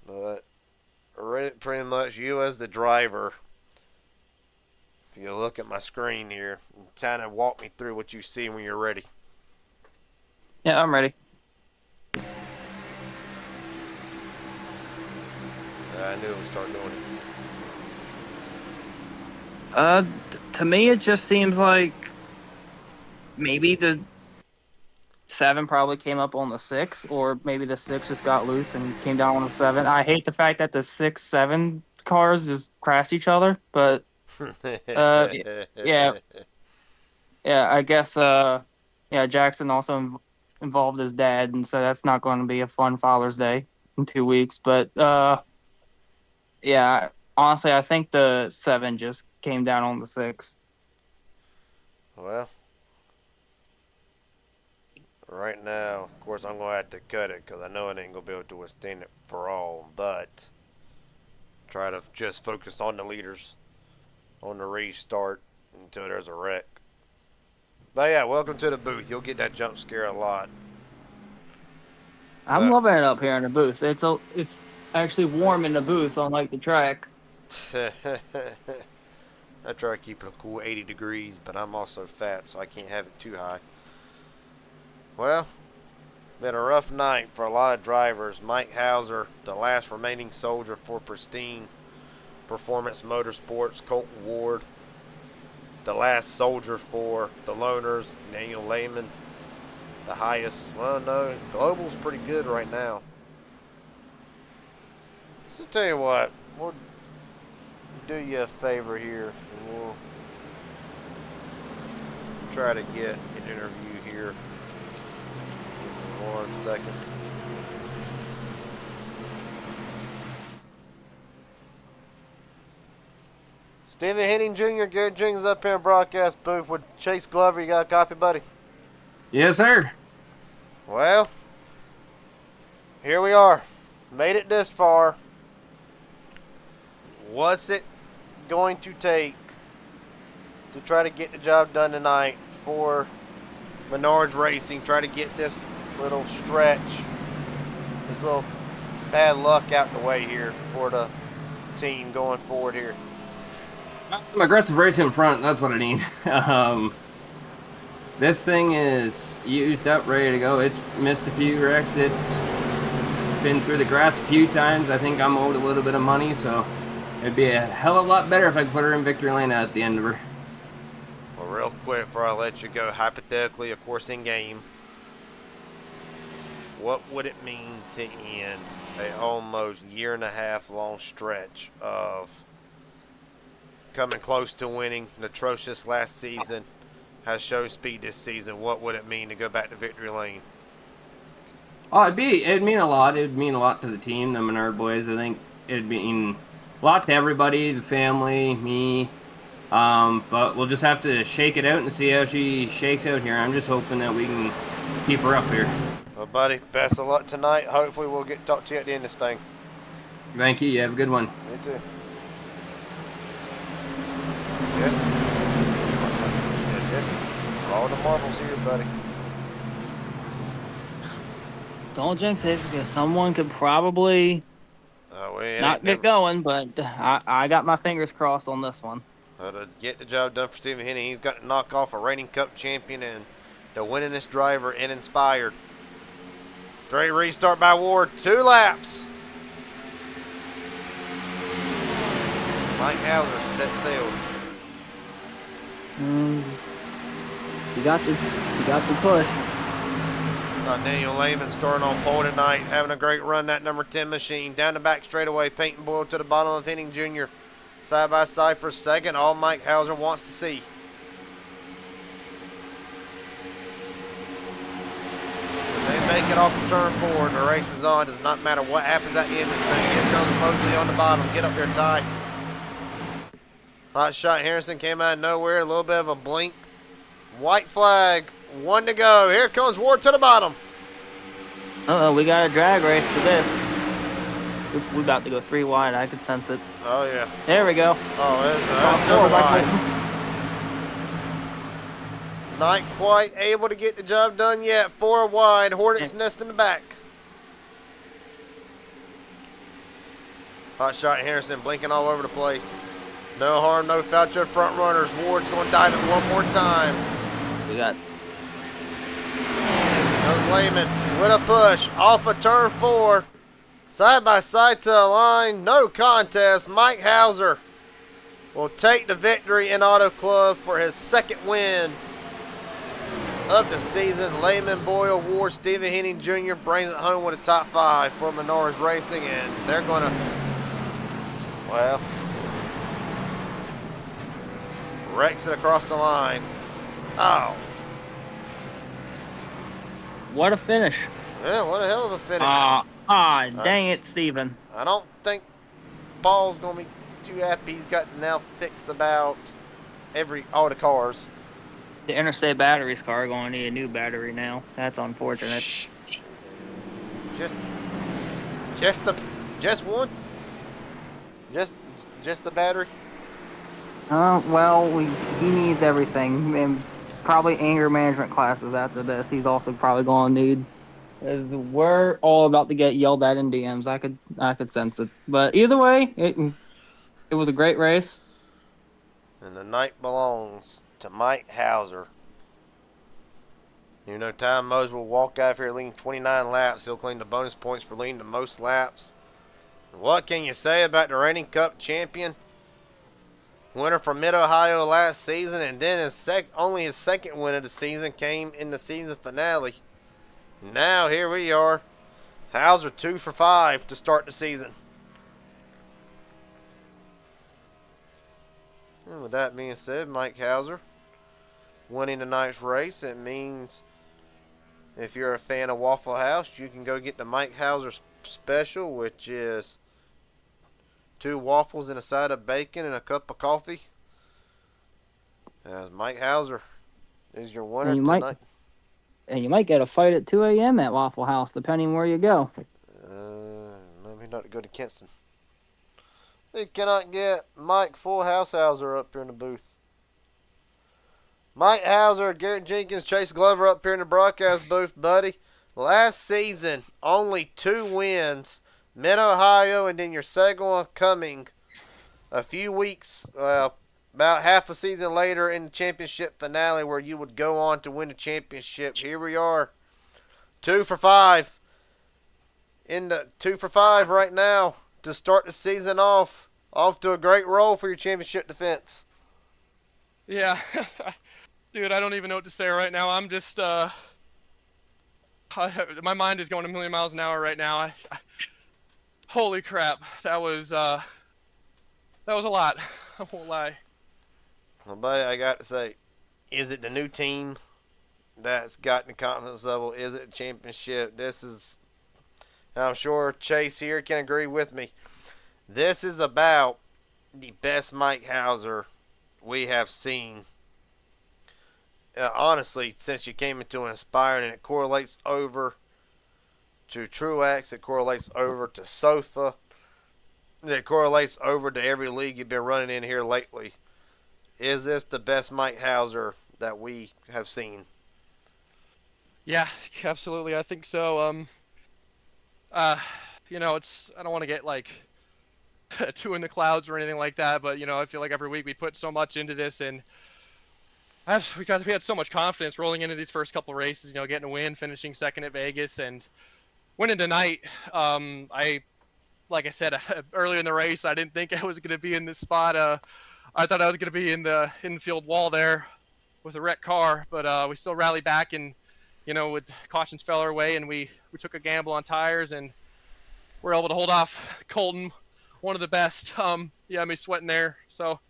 But pretty much you as the driver, if you look at my screen here, kind of walk me through what you see when you're ready. yeah, I'm ready. I knew it would start doing it. To me, it just seems like maybe the 7 probably came up on the 6, or maybe the 6 just got loose and came down on the 7. I hate the fact that the 6-7 cars just crashed each other, but yeah, I guess Jackson also involved his dad, and so that's not going to be a fun Father's Day in 2 weeks. But yeah, honestly, I think the 7 just came down on the 6. Well, right now, of course, I'm going to have to cut it because I know it ain't going to be able to withstand it for all, but try to just focus on the leaders on the restart until there's a wreck. But yeah, welcome to the booth. You'll get that jump scare a lot. I'm loving it up here in the booth. It's actually warm in the booth, unlike the track. I try to keep it a cool 80 degrees, but I'm also fat, so I can't have it too high. Well, been a rough night for a lot of drivers. Mike Hauser, the last remaining soldier for Pristine Performance Motorsports. Colton Ward, the last soldier for the Loners. Daniel Lehman, the highest. Well, no, Global's pretty good right now. So tell you what, we'll do you a favor here, and we'll try to get an interview here. 1 second. Stephen Henning Jr., Garrett Jenkins up here in broadcast booth with Chase Glover. You got a copy, buddy? Yes, sir. Well, here we are. Made it this far. What's it going to take to try to get the job done tonight for Menards Racing? Try to get this little stretch, this little bad luck out the way here for the team going forward here. Some aggressive racing in front, that's what I need. This thing is used up, ready to go. It's missed a few wrecks. It's been through the grass a few times. I think I'm owed a little bit of money, so it'd be a hell of a lot better if I could put her in victory lane at the end of her. Well, real quick before I let you go, hypothetically, of course, in game, what would it mean to end a almost 1.5 year long stretch of coming close to winning, atrocious last season, has shown speed this season? What would it mean to go back to victory lane? Oh, it'd mean a lot. It'd mean a lot to the team, the Menard boys. I think it'd mean a lot to everybody, the family, me. But we'll just have to shake it out and see how she shakes out here. I'm just hoping that we can keep her up here. Well, buddy, best of luck tonight. Hopefully we'll get to talk to you at the end of this thing. Thank you. You have a good one. Me too. Yes. Yes. All the marbles here, buddy. Don't jinx it, because someone could probably not get going, but I got my fingers crossed on this one. To get the job done for Stephen Henning, he's got to knock off a reigning Cup champion and the winningest driver in Inspired. Great restart by Ward. 2 laps. Mike Hauser set sail. You got the push. Daniel Lehman starting on pole tonight, having a great run, that number 10 machine. Down the back straightaway, Peyton Boyle to the bottom of Henning Jr. Side by side for second, all Mike Hauser wants to see. They make it off of turn 4, the race is on. Does not matter what happens at the end of this thing. Here comes Mosley on the bottom. Get up there, Ty. Hot shot Harrison came out of nowhere. A little bit of a blink. White flag. 1 to go. Here comes Ward to the bottom. Uh-oh, we got a drag race for this. We're about to go 3 wide. I could sense it. Oh, yeah. There we go. Oh, that's 4 wide. Not quite able to get the job done yet. 4 wide. Hornets nest in the back. Hot shot Harrison blinking all over the place. No harm, no foul to the front runners. Ward's going to dive it one more time. We got... Goes Lehman with a push off of turn 4. Side by side to the line. No contest. Mike Hauser will take the victory in Auto Club for his 2nd win of the season. Lehman, Boyle, Ward, Stephen Henning Jr. brings it home with a top 5 for Menards Racing, and they're going to, well, wrecks it across the line. Oh. What a finish. Yeah, what a hell of a finish. Dang it, Steven. I don't think Paul's going to be too happy. He's got now fixed about all the cars. The Interstate Batteries car going to need a new battery now. That's unfortunate. Just one? Just the battery? Well, he needs everything, and probably anger management classes after this. He's also probably going to need. We're all about to get yelled at in DMs. I could sense it. But either way, it was a great race. And the night belongs to Mike Hauser. You know, Ty Mose will walk out of here leading 29 laps. He'll claim the bonus points for leading the most laps. What can you say about the reigning Cup champion? Winner from Mid-Ohio last season, and then only his 2nd win of the season came in the season finale. Now here we are. Hauser 2 for 5 to start the season. And with that being said, Mike Hauser winning tonight's race. It means if you're a fan of Waffle House, you can go get the Mike Hauser special, which is 2 waffles and a side of bacon and a cup of coffee. As Mike Hauser is your winner tonight. And you might get a fight at 2 a.m. at Waffle House, depending where you go. Maybe not to go to Kinston. They cannot get Mike Full House Hauser up here in the booth. Mike Hauser, Garrett Jenkins, Chase Glover up here in the broadcast booth, buddy. Last season, only 2 wins. Mid-Ohio, and then your 2nd one coming a few weeks, about half a season later in the championship finale where you would go on to win the championship. Here we are, 2 for 5. 2 for 5 right now to start the season off. Off to a great roll for your championship defense. Yeah. Dude, I don't even know what to say right now. I'm just, my mind is going a million miles an hour right now. Holy crap. That was a lot. I won't lie. Well, buddy, I got to say, is it the new team that's gotten the confidence level? Is it a championship? I'm sure Chase here can agree with me. This is about the best Mike Hauser we have seen. Honestly, since you came into Inspired, and it correlates over to Truax, it correlates over to Sofa, it correlates over to every league you've been running in here lately. Is this the best Mike Hauser that we have seen? Yeah, absolutely. I think so. You know, I don't want to get like too in the clouds or anything like that, but you know, I feel like every week we put so much into this, and we had so much confidence rolling into these first couple races. You know, getting a win, finishing 2nd at Vegas, and winning tonight. Like I said earlier in the race, I didn't think I was going to be in this spot. I thought I was going to be in the infield wall there. with a wrecked car, but we still rallied back and, with cautions fell our way, and we took a gamble on tires and we're able to hold off Colton, one of the best. Yeah, me sweating there. So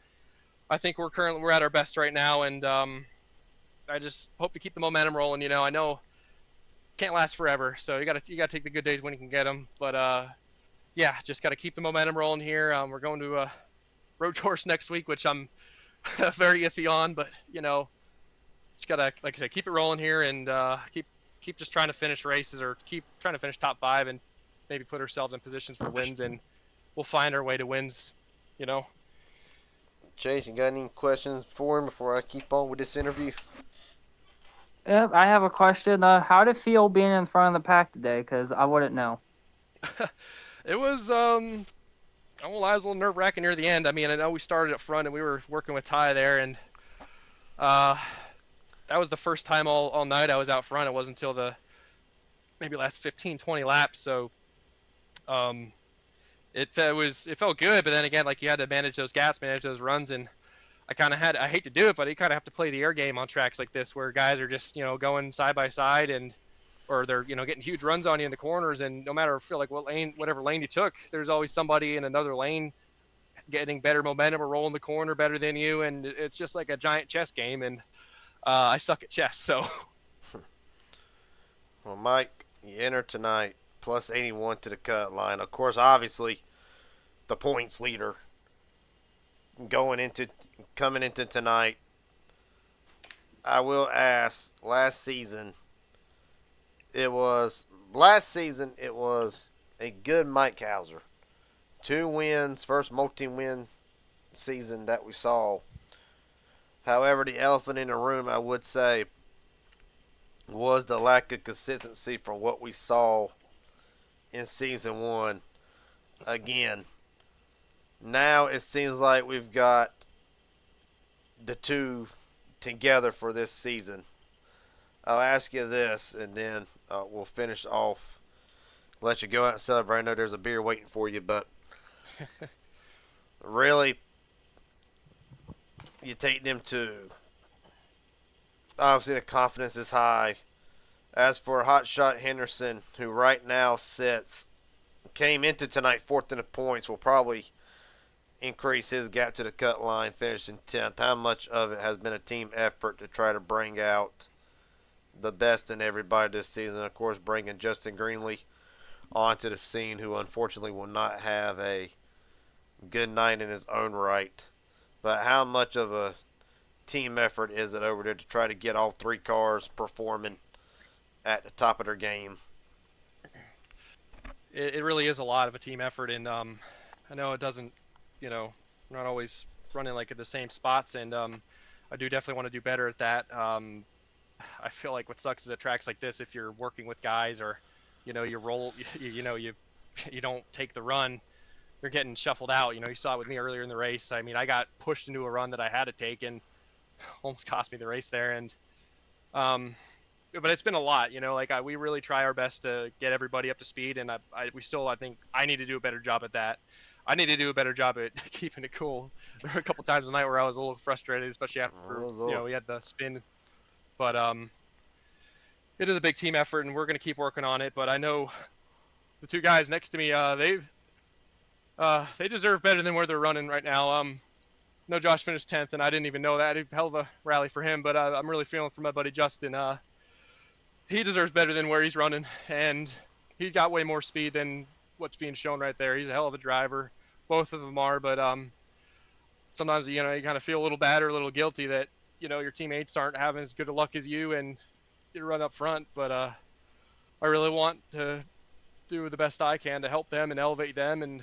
I think we're at our best right now, and I just hope to keep the momentum rolling. I know it can't last forever, so you gotta take the good days when you can get them. But yeah, just gotta keep the momentum rolling here. We're going to a road course next week, which I'm very iffy on, but just gotta, like I said, keep it rolling here and keep just trying to finish races or keep trying to finish top 5 and maybe put ourselves in positions for wins, and we'll find our way to wins. Chase, you got any questions for him before I keep on with this interview? Yep, I have a question. How did it feel being in front of the pack today? Because I wouldn't know. It was I won't lie, it was a little nerve wracking near the end. I mean, I know we started up front and we were working with Ty there, and that was the first time all night I was out front. It wasn't until the maybe last 15, 20 laps. So it felt good, but then again, like, you had to manage those gaps, manage those runs, and I hate to do it, but you kind of have to play the air game on tracks like this where guys are just, going side by side, or they're, getting huge runs on you in the corners, and no matter whatever lane you took, there's always somebody in another lane getting better momentum or rolling the corner better than you, and it's just like a giant chess game, and I suck at chess, so. Well, Mike, you enter tonight plus 81 to the cut line. Of course, obviously, the points leader coming into tonight. I will ask, last season it was a good Mike Hauser. 2 wins, first multi-win season that we saw. However, the elephant in the room, I would say, was the lack of consistency from what we saw in season 1. Again, now it seems like we've got the two together for this season. I'll ask you this, and then we'll finish off. Let you go out and celebrate. I know there's a beer waiting for you, but really, you take them to. Obviously, the confidence is high. As for Hotshot Henderson, who right now came into tonight 4th in the points, will probably increase his gap to the cut line, finishing 10th. How much of it has been a team effort to try to bring out the best in everybody this season? Of course, bringing Justin Greenlee onto the scene, who unfortunately will not have a good night in his own right. But how much of a team effort is it over there to try to get all 3 cars performing at the top of their game? It really is a lot of a team effort, and I know it doesn't, not always running like at the same spots, and I do definitely want to do better at that. I feel like what sucks is at tracks like this, if you're working with guys or, you roll, you don't take the run, you're getting shuffled out. You saw it with me earlier in the race. I mean, I got pushed into a run that I had to take and almost cost me the race there. And but it's been a lot, we really try our best to get everybody up to speed, and I think I need to do a better job at that. I need to do a better job at keeping it cool. There were a couple times tonight where I was a little frustrated, especially after we had the spin. But it is a big team effort, and we're going to keep working on it. But I know the 2 guys next to me, they deserve better than where they're running right now. No, Josh finished 10th, and I didn't even know that. Hell of a rally for him, but I'm really feeling for my buddy Justin. He deserves better than where he's running, and he's got way more speed than what's being shown right there. He's a hell of a driver. Both of them are, but sometimes, you kind of feel a little bad or a little guilty that, your teammates aren't having as good a luck as you and you run up front. But I really want to do the best I can to help them and elevate them and,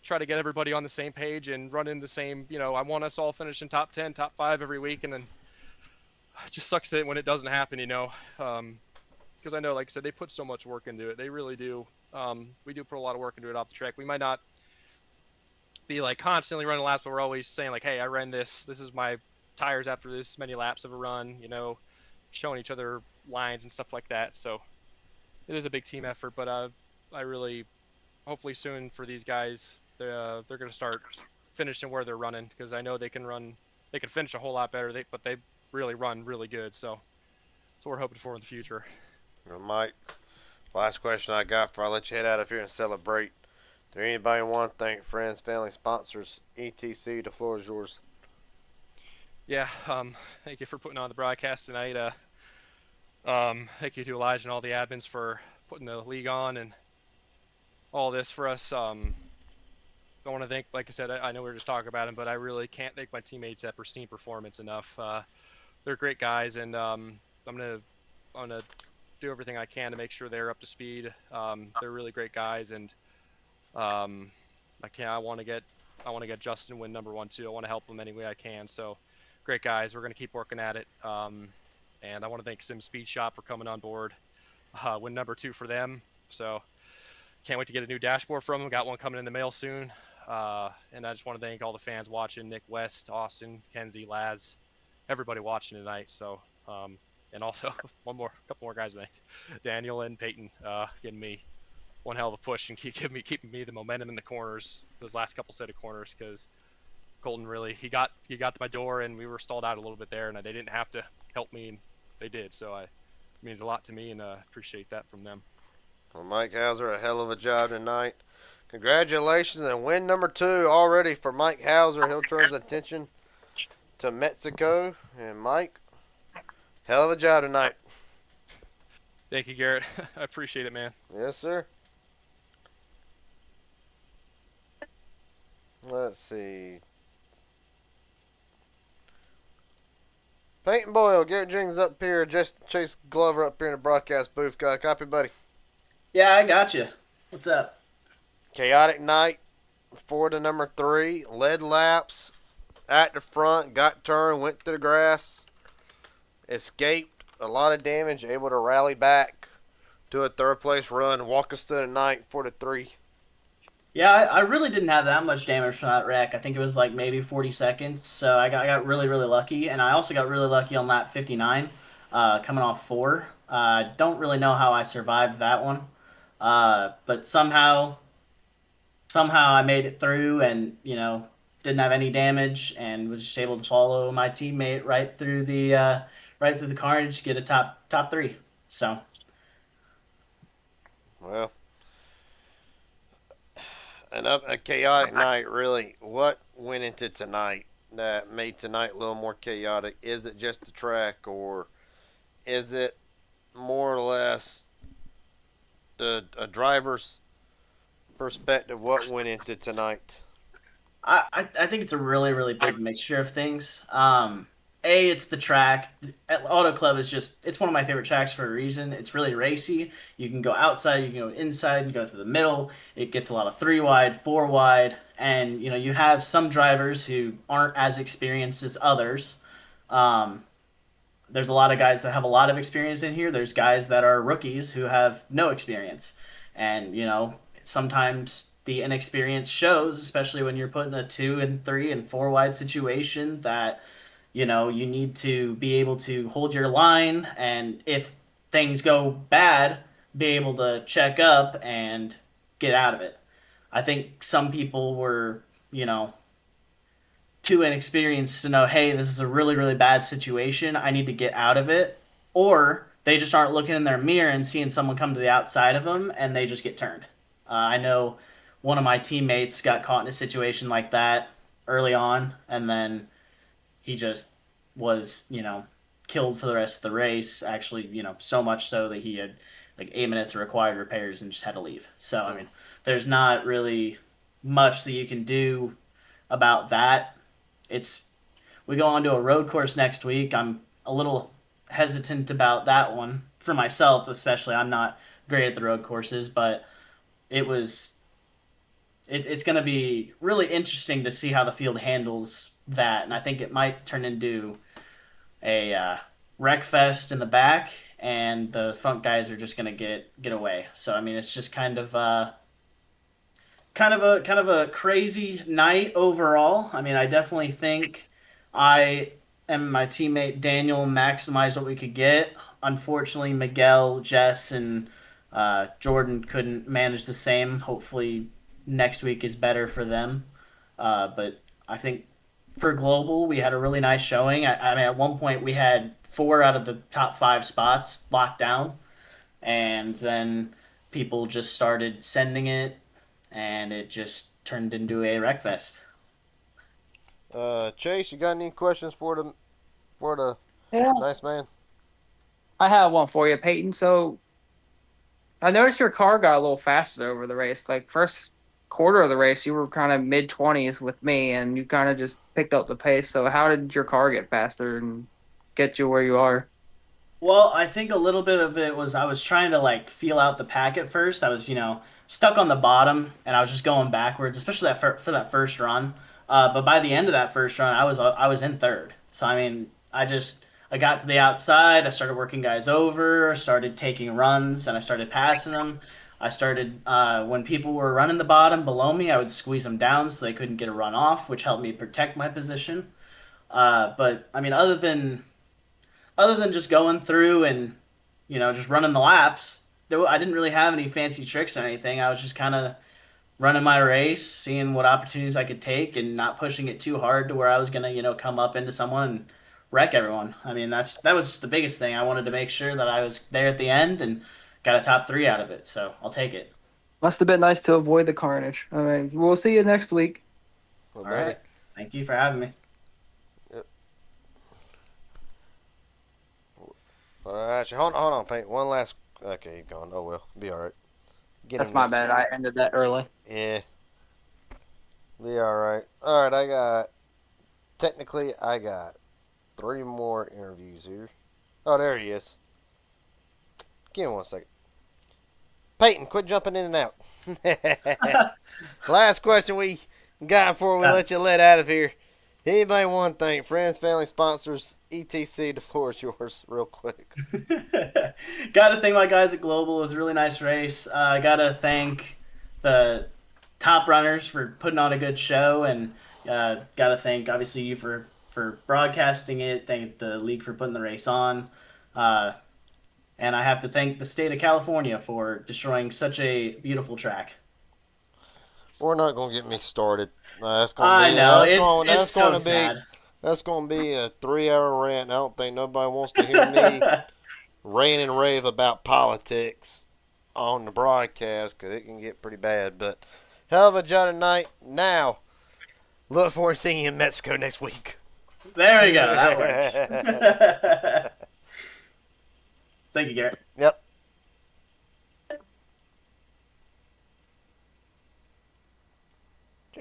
try to get everybody on the same page and run in the same, I want us all finishing top 10, top 5 every week, and then it just sucks that when it doesn't happen, because I know, like I said, they put so much work into it. They really do. We do put a lot of work into it off the track. We might not be like constantly running laps, but we're always saying like, hey, I ran this. This is my tires after this many laps of a run, showing each other lines and stuff like that. So it is a big team effort, but I really, hopefully soon for these guys, they're going to start finishing where they're running, because I know they can run they could finish a whole lot better. But they really run really good. So that's what we're hoping for in the future. Well, Mike, last question I got before I let you head out of here and celebrate. Do anybody want to thank friends, family, sponsors, etc.? The floor is yours. Yeah, thank you for putting on the broadcast tonight. Thank you to Elijah and all the admins for putting the league on and all this for us. I want to thank, like I said, I know we were just talking about him, but I really can't thank my teammates at Pristine Performance enough. They're great guys, and I'm gonna do everything I can to make sure they're up to speed. They're really great guys, and I want to get Justin win number 1 too. I want to help him any way I can. So, great guys. We're gonna keep working at it. And I want to thank Sim Speed Shop for coming on board. Win number 2 for them. So, can't wait to get a new dashboard from them. Got one coming in the mail soon. And I just want to thank all the fans watching: Nick West, Austin, Kenzie, Laz, everybody watching tonight. So, and also couple more guys, I think, Daniel and Peyton, giving me one hell of a push and keeping me the momentum in the corners, those last couple set of corners, because Colton really he got to my door and we were stalled out a little bit there, and they didn't have to help me, and they did. So it means a lot to me, and appreciate that from them. Well, Mike Hauser, a hell of a job tonight. Congratulations, and win number 2 already for Mike Hauser. He'll turn his attention to Mexico. And Mike, hell of a job tonight. Thank you, Garrett. I appreciate it, man. Yes, sir. Let's see. Peyton Boyle, Garrett Jenkins up here. Just Chase Glover up here in the broadcast booth. Got a copy, buddy? Yeah, I got you. What's up? Chaotic night for the number 3. Led laps at the front. Got turned, went to the grass. Escaped a lot of damage. Able to rally back to a third place run. Walk us through the night for the 3. Yeah, I really didn't have that much damage from that wreck. I think it was like maybe 40 seconds. So I got really, really lucky. And I also got really lucky on lap 59, coming off 4. Don't really know how I survived that one. But somehow I made it through and, didn't have any damage and was just able to follow my teammate right through the carnage to get a top 3. So. Well. A chaotic night, really. What went into tonight that made tonight a little more chaotic? Is it just the track, or is it more or less a driver's perspective? What went into tonight? I think it's a really, really big mixture of things. It's the track. Auto Club is it's one of my favorite tracks for a reason. It's really racy. You can go outside, you can go inside, you go through the middle. It gets a lot of 3 wide, 4 wide, and you have some drivers who aren't as experienced as others. There's a lot of guys that have a lot of experience in here. There's guys that are rookies who have no experience, and sometimes the inexperience shows, especially when you're put in a 2 and 3 and 4 wide situation that. You need to be able to hold your line, and if things go bad, be able to check up and get out of it. I think some people were, too inexperienced to know, hey, this is a really, really bad situation. I need to get out of it. Or they just aren't looking in their mirror and seeing someone come to the outside of them, and they just get turned. I know one of my teammates got caught in a situation like that early on, and then he just was, killed for the rest of the race. Actually, so much so that he had like 8 minutes of required repairs and just had to leave. So, I mean, there's not really much that you can do about that. We go on to a road course next week. I'm a little hesitant about that one for myself, especially. I'm not great at the road courses, but it's going to be really interesting to see how the field handles that, and I think it might turn into a wreck fest in the back, and the front guys are just going to get away. So I mean, it's just kind of a crazy night overall. I mean, I definitely think I and my teammate Daniel maximized what we could get. Unfortunately, Miguel, Jess, and Jordan couldn't manage the same. Hopefully, next week is better for them. But I think for global, we had a really nice showing. I mean, at one point we had 4 out of the top 5 spots locked down, and then people just started sending it, and it just turned into a wreck fest. Chase, you got any questions for the Yeah, nice man? I have one for you, Peyton. So I noticed your car got a little faster over the race. Like first quarter of the race, you were kind of mid 20s with me, and you kind of just picked up the pace. So how did your car get faster and get you where you are? Well, I think a little bit of it was I was trying to like feel out the pack at first. I was, stuck on the bottom and I was just going backwards, especially for that first run. But by the end of that first run, I was in third. So I mean, I got to the outside. I started working guys over. I started taking runs and I started passing them. I started when people were running the bottom below me, I would squeeze them down so they couldn't get a run off, which helped me protect my position. But I mean, other than just going through and just running the laps, I didn't really have any fancy tricks or anything. I was just kind of running my race, seeing what opportunities I could take, and not pushing it too hard to where I was gonna come up into someone and wreck everyone. I mean, that was the biggest thing. I wanted to make sure that I was there at the end and got a top 3 out of it. So I'll take it. Must have been nice to avoid the carnage. All right, we'll see you next week. All right. Thank you for having me. Actually, hold on, Paint. One last. Okay, you're going. Oh well, be all right. That's my bad. I ended that early. Yeah, be all right. All right, I got 3 more interviews here. Oh, there he is. Give me 1 second. Peyton, quit jumping in and out. Last question we got before we let you let out of here. Anybody want to thank friends, family, sponsors, etc. The floor is yours, real quick. Got to thank my guys at Global. It was a really nice race. Got to thank the top runners for putting on a good show, and got to thank obviously you for broadcasting it. Thank the league for putting the race on, and I have to thank the state of California for destroying such a beautiful track. We're not gonna get me started. That's gonna be a 3-hour rant. I don't think nobody wants to hear me rant and rave about politics on the broadcast because it can get pretty bad. But hell of a job tonight. Now, look forward to seeing you in Mexico next week. There we go. That works. Thank you, Garrett. Yep.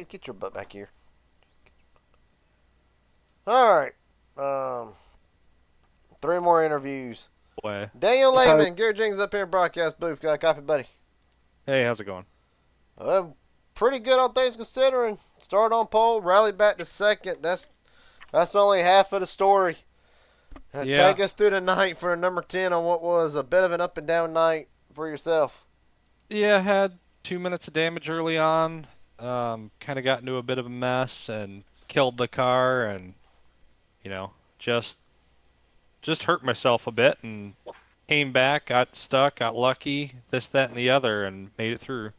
Get your butt back here. All right. 3 more interviews. Boy. Daniel Lehman, Garrett Jenkins up here in broadcast booth. Got a copy, buddy? Hey, how's it going? Pretty good, all things considering. Started on pole, rallied back to second. That's only half of the story. Take us through the night for number 10 on what was a bit of an up and down night for yourself. Yeah, I had 2 minutes of damage early on. Kind of got into a bit of a mess and killed the car, and just hurt myself a bit and came back, got stuck, got lucky, this, that, and the other, and made it through.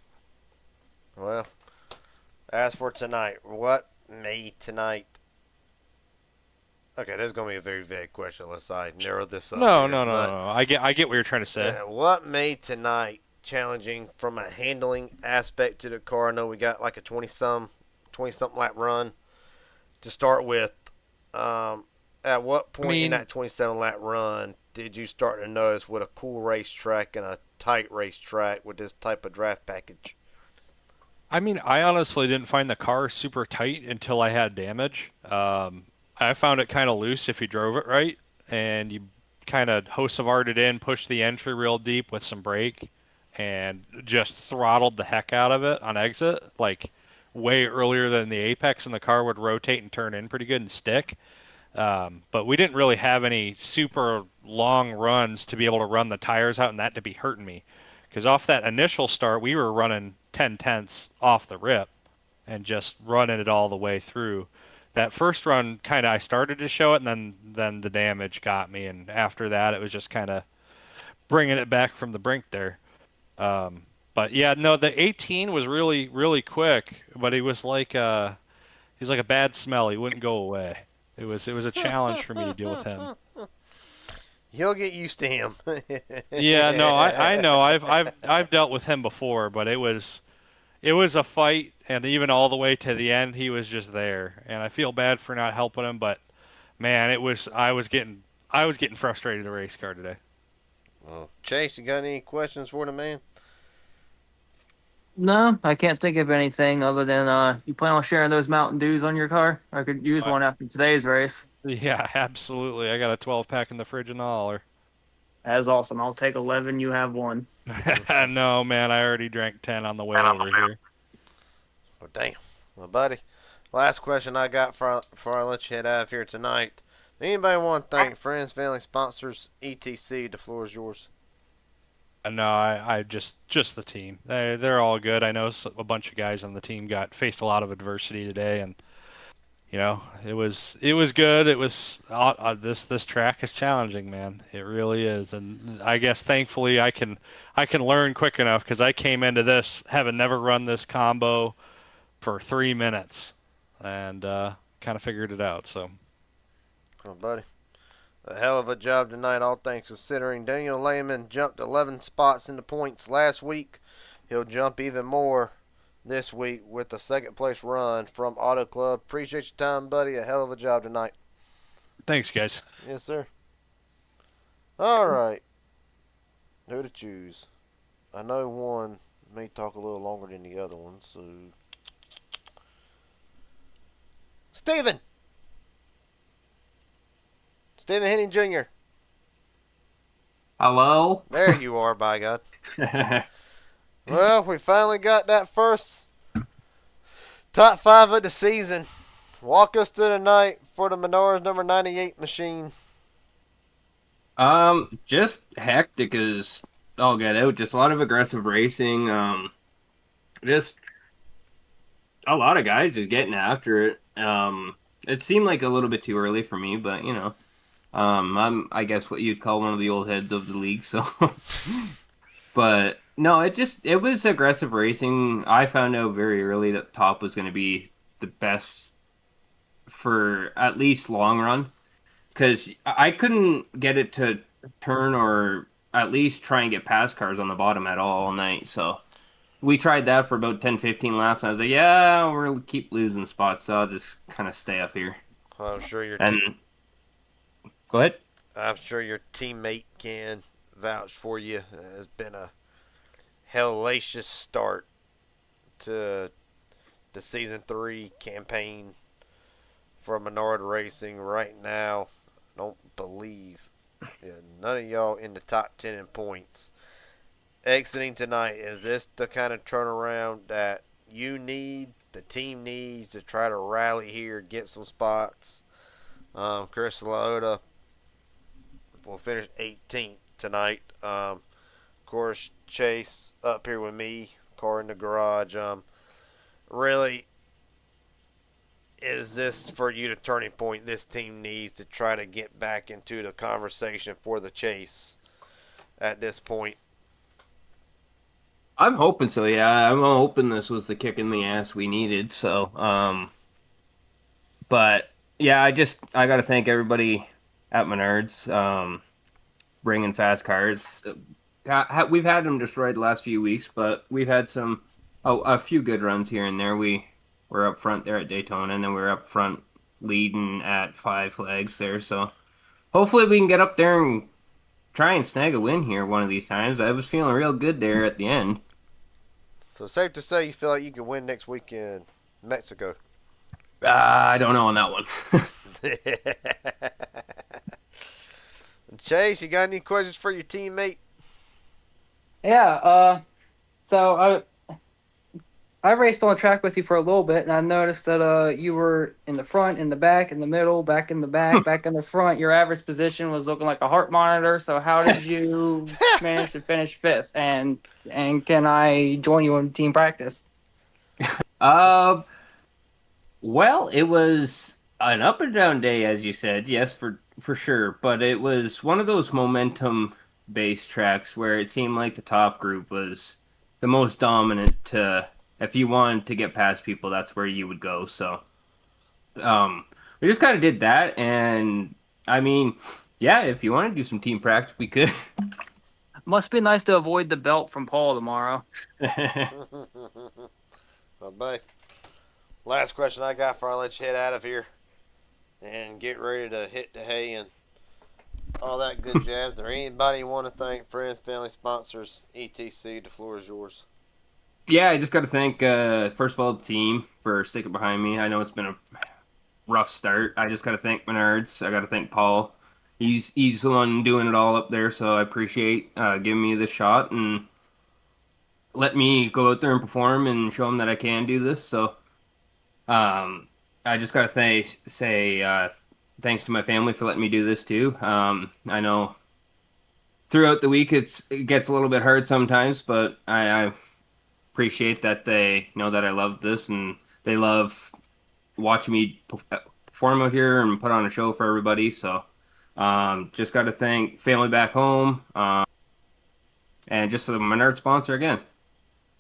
Well, as for tonight, what made tonight? Okay, this is gonna be a very vague question. Let's narrow this up. No. I get what you're trying to say. What made tonight challenging from a handling aspect to the car? I know we got like a 20-something lap run to start with. At what point in that 27 lap run did you start to notice with a cool racetrack and a tight racetrack with this type of draft package? I mean, I honestly didn't find the car super tight until I had damage. I found it kind of loose if you drove it right, and you kind of Hocevar'd it in, pushed the entry real deep with some brake, and just throttled the heck out of it on exit, like way earlier than the apex, and the car would rotate and turn in pretty good and stick. But we didn't really have any super long runs to be able to run the tires out and that to be hurting me. Because off that initial start, we were running 10/10ths off the rip and just running it all the way through. That first run, kind of, I started to show it, and then the damage got me. And after that, it was just kind of bringing it back from the brink there. But yeah, no, the 18 was really, really quick. But it was like He's like a bad smell. He wouldn't go away. It was a challenge for me to deal with him. You'll get used to him. Yeah, no, I know. I've dealt with him before, but it was a fight, and even all the way to the end, he was just there. And I feel bad for not helping him, but man, I was getting frustrated to race car today. Well, Chase, you got any questions for the man? No, I can't think of anything other than you plan on sharing those Mountain Dews on your car? I could use one after today's race. Yeah, absolutely. I got a 12-pack in the fridge in the hauler. That's awesome. I'll take 11. You have one. No, man, I already drank 10 on the way over here. Oh, damn. Well, buddy, last question I got before I let you head out of here tonight. Anybody want to thank friends, family, sponsors, etc.? The floor is yours. No, I just the team. They're all good. I know a bunch of guys on the team faced a lot of adversity today, and you know it was good. It was this track is challenging, man. It really is, and I guess thankfully I can learn quick enough because I came into this having never run this combo for 3 minutes, and kind of figured it out. So, Well, buddy, a hell of a job tonight, all things considering. Daniel Lehman jumped 11 spots in the points last week. He'll jump even more this week with a second place run from Auto Club. Appreciate your time, buddy. A hell of a job tonight. thanks, guys. Yes, sir. All right. Who to choose? I know one may talk a little longer than the other one, so... Steven Henning Jr. Hello? There you are, by God. Well, we finally got that first top 5 of the season. Walk us through the night for the Menards number 98 machine. Just hectic as all get out. Just a lot of aggressive racing. Just a lot of guys just getting after it. It seemed like a little bit too early for me, but you know, I'm I guess what you'd call one of the old heads of the league. So, but no, it was aggressive racing. I found out very early that top was going to be the best for at least long run because I couldn't get it to turn or at least try and get past cars on the bottom at all night. So we tried that for about 10, 15 laps, and I was like, yeah, we'll keep losing spots, so I'll just kind of stay up here. I'm sure your Go ahead. I'm sure your teammate can vouch for you. It has been a hellacious start to the Season 3 campaign for Menard Racing right now. I don't believe none of y'all in the top 10 in points. Exiting tonight, is this the kind of turnaround that you need, the team needs to try to rally here, get some spots? Chris Laota will finish 18th tonight. Of course, Chase up here with me, car in the garage. Really, is this for you the turning point this team needs to try to get back into the conversation for the chase at this point? I'm hoping so, yeah. I'm hoping this was the kick in the ass we needed. So, but yeah, I got to thank everybody at Menards, bringing fast cars. We've had them destroyed the last few weeks, but we've had a few good runs here and there. We were up front there at Daytona, and then we were up front leading at Five Flags there. So hopefully we can get up there and try and snag a win here one of these times. I was feeling real good there at the end. So safe to say you feel like you can win next week in Mexico? I don't know on that one. Chase, you got any questions for your teammate? Yeah, so I raced on the track with you for a little bit, and I noticed that you were in the front, in the back, in the middle, back in the back, back in the front. Your average position was looking like a heart monitor. So how did you manage to finish fifth? And can I join you in team practice? Well, it was an up and down day, as you said. Yes, for sure. But it was one of those momentum-based tracks where it seemed like the top group was the most dominant. If you wanted to get past people, that's where you would go. So We just kind of did that, and I mean, yeah, if you want to do some team practice, we could. Must be nice to avoid the belt from Paul tomorrow. Well, buddy, last question I got before I let you head out of here and get ready to hit the hay and all that good jazz. Is there anybody you want to thank? Friends, family, sponsors, etc. The floor is yours. Yeah, I just got to thank, first of all, the team for sticking behind me. I know it's been a rough start. I just got to thank Menards. I got to thank Paul. He's the one doing it all up there, so I appreciate giving me this shot and let me go out there and perform and show him that I can do this. So, I just got to say thanks to my family for letting me do this too. I know throughout the week it gets a little bit hard sometimes, but I appreciate that they know that I love this and they love watching me perform out here and put on a show for everybody. So, just got to thank family back home, and just the Menard sponsor again.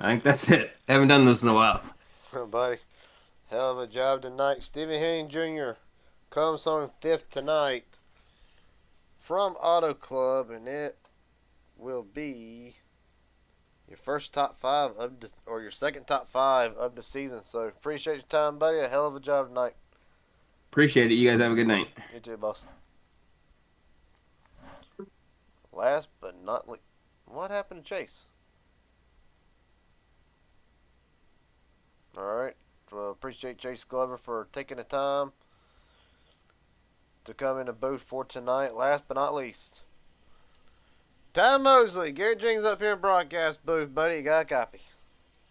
I think that's it. I haven't done this in a while. Well, buddy, hell of a job tonight. Stevie Haynes Jr. comes on fifth tonight from Auto Club, and it will be your first top five of the, or your second top five of the season. So appreciate your time, buddy. A hell of a job tonight. Appreciate it. You guys have a good night. You too, boss. Last but not least, what happened to Chase? All right. Well, appreciate Chase Glover for taking the time to come in the booth for tonight. Last but not least, Ty Mosley. Garrett Jenkins up here in broadcast booth, buddy. You got a copy?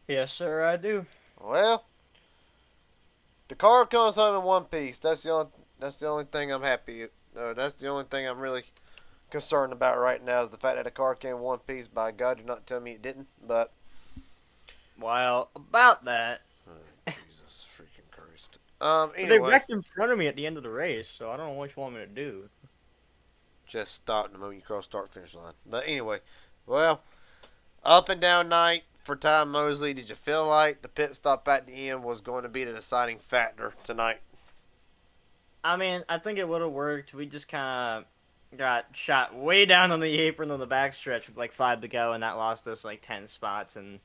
Yes, sir, I do. Well, the car comes home in one piece. That's the only thing I'm happy. That's the only thing I'm really concerned about right now is the fact that the car came in one piece. By God, you're not telling me it didn't. But well, about that. Jesus freaking Christ. They Anyway, wrecked in front of me at the end of the race, so I don't know what you want me to do. just stop the moment you cross start finish line. But anyway, well, up and down night for Ty Mosley. Did you feel like the pit stop at the end was going to be the deciding factor tonight? I mean, I think it would have worked. We just kind of got shot way down on the apron on the backstretch with like 5 to go, and that lost us like 10 spots, and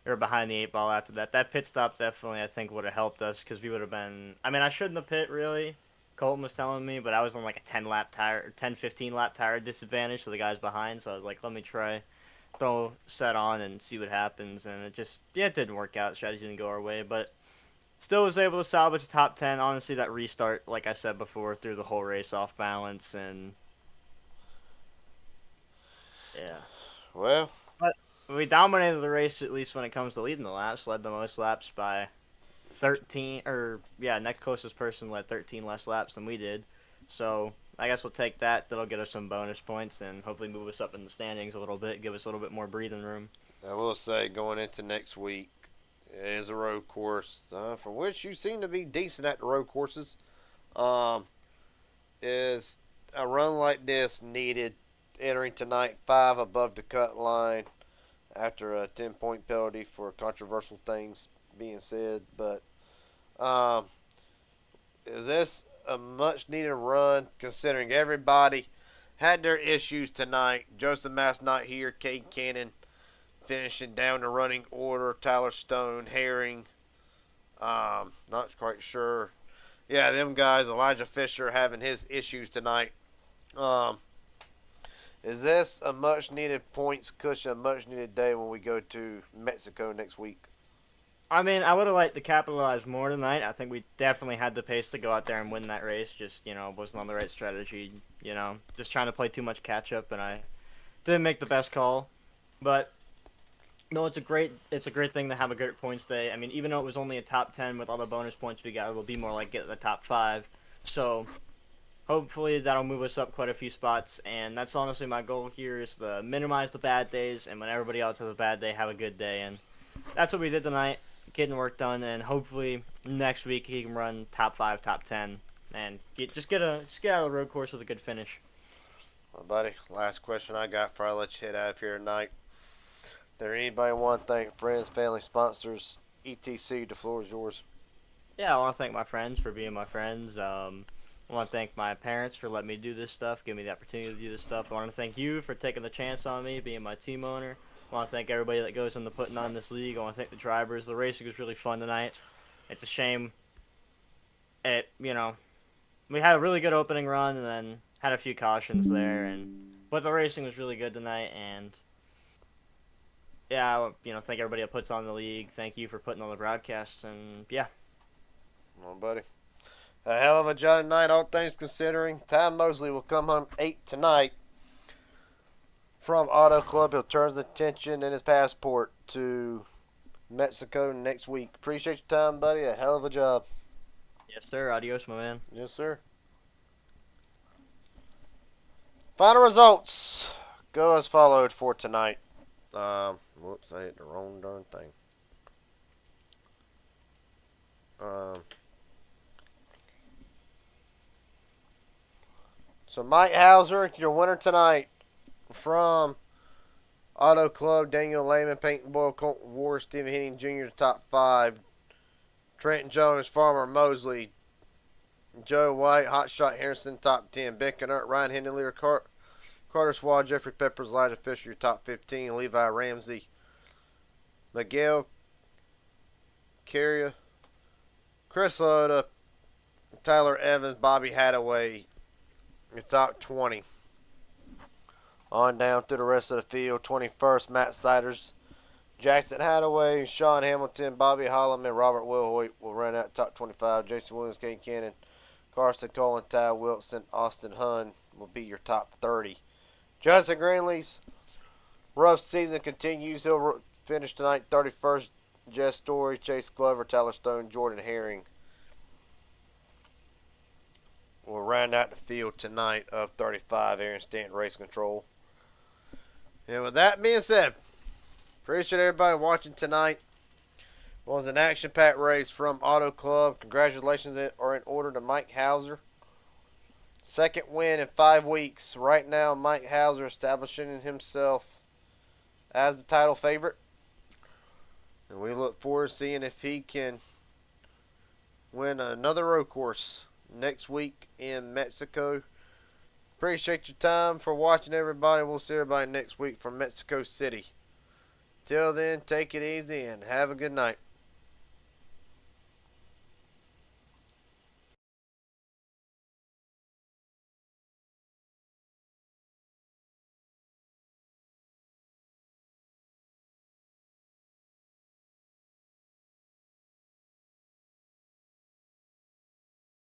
we were behind the 8 ball after that. That pit stop definitely, I think, would have helped us because we would have been. I mean, I shouldn't have pit really. Colton was telling me, but I was on like a 15 lap tire disadvantage to the guys behind, so I was like, let me try throw set on and see what happens, and it didn't work out. The strategy didn't go our way, but still was able to salvage a top 10. Honestly, that restart, like I said before, threw the whole race off balance, and yeah. Well, but we dominated the race, at least when it comes to leading the laps. Led the most laps by 13, next closest person led 13 less laps than we did. So I guess we'll take that. That'll get us some bonus points and hopefully move us up in the standings a little bit, give us a little bit more breathing room. I will say going into next week is a road course for which you seem to be decent at the road courses. Is a run like this needed entering tonight 5 above the cut line after a 10-point penalty for controversial things being said, but is this a much needed run considering everybody had their issues tonight? Joseph Mass not here, Cade Cannon finishing down the running order, Tyler Stone, Herring, not quite sure. Yeah, them guys, Elijah Fisher having his issues tonight. Is this a much needed points cushion, a much needed day when we go to Mexico next week? I mean, I would have liked to capitalize more tonight. I think we definitely had the pace to go out there and win that race. Just, wasn't on the right strategy. Just trying to play too much catch up, and I didn't make the best call. But no, it's a great thing to have a great points day. I mean, even though it was only a top 10 with all the bonus points we got, it will be more like get the top 5. So hopefully that'll move us up quite a few spots. And that's honestly my goal here is to minimize the bad days, and when everybody else has a bad day, have a good day. And that's what we did tonight. Getting work done, and hopefully next week he can run top 5, top 10, and get out of the road course with a good finish. Well, buddy, last question I got before I let you head out of here tonight. There anybody want to thank friends, family, sponsors, etc.? The floor is yours. Yeah, I want to thank my friends for being my friends. I want to thank my parents for letting me do this stuff, giving me the opportunity to do this stuff. I want to thank you for taking the chance on me, being my team owner. I want to thank everybody that goes into putting on this league. I want to thank the drivers. The racing was really fun tonight. It's a shame we had a really good opening run and then had a few cautions there, but the racing was really good tonight. And yeah, thank everybody that puts on the league. Thank you for putting on the broadcasts, and yeah. Come on, buddy. A hell of a job tonight, all things considering. Ty Mosley will come home 8 tonight from Auto Club. He'll turn his attention and his passport to Mexico next week. Appreciate your time, buddy. A hell of a job. Yes, sir. Adios, my man. Yes, sir. Final results go as followed for tonight. Whoops, I hit the wrong darn thing. So Mike Hauser, your winner tonight from Auto Club, Daniel Lehman, Paint and Boil, Colton Ward, Stephen Henning Jr., top 5. Trenton Jones, Farmer Mosley, Joe White, Hotshot Harrison, top 10. Ben Kennert, Ryan Henley, Carter Swad, Jeffrey Peppers, Elijah Fisher, your top 15. Levi Ramsey, Miguel Carrier, Chris Loda, Tyler Evans, Bobby Hadaway, your top 20. On down through the rest of the field. 21st, Matt Siders, Jackson Hadaway, Sean Hamilton, Bobby Holloman, Robert Wilhoit will run out top 25. Jason Williams, Kane Cannon, Carson Cullen, Ty Wilson, Austin Hunn will be your top 30. Justin Greenlee's rough season continues. He'll finish tonight 31st. Jess Story, Chase Glover, Tyler Stone, Jordan Herring will round out the field tonight of 35. Aaron Stanton Race Control. And with that being said, appreciate everybody watching tonight. It was an action-packed race from Auto Club. Congratulations are in order to Mike Hauser. Second win in 5 weeks. Right now, Mike Hauser establishing himself as the title favorite. And we look forward to seeing if he can win another road course next week in Mexico. Appreciate your time for watching, everybody. We'll see everybody next week from Mexico City. Till then, take it easy and have a good night.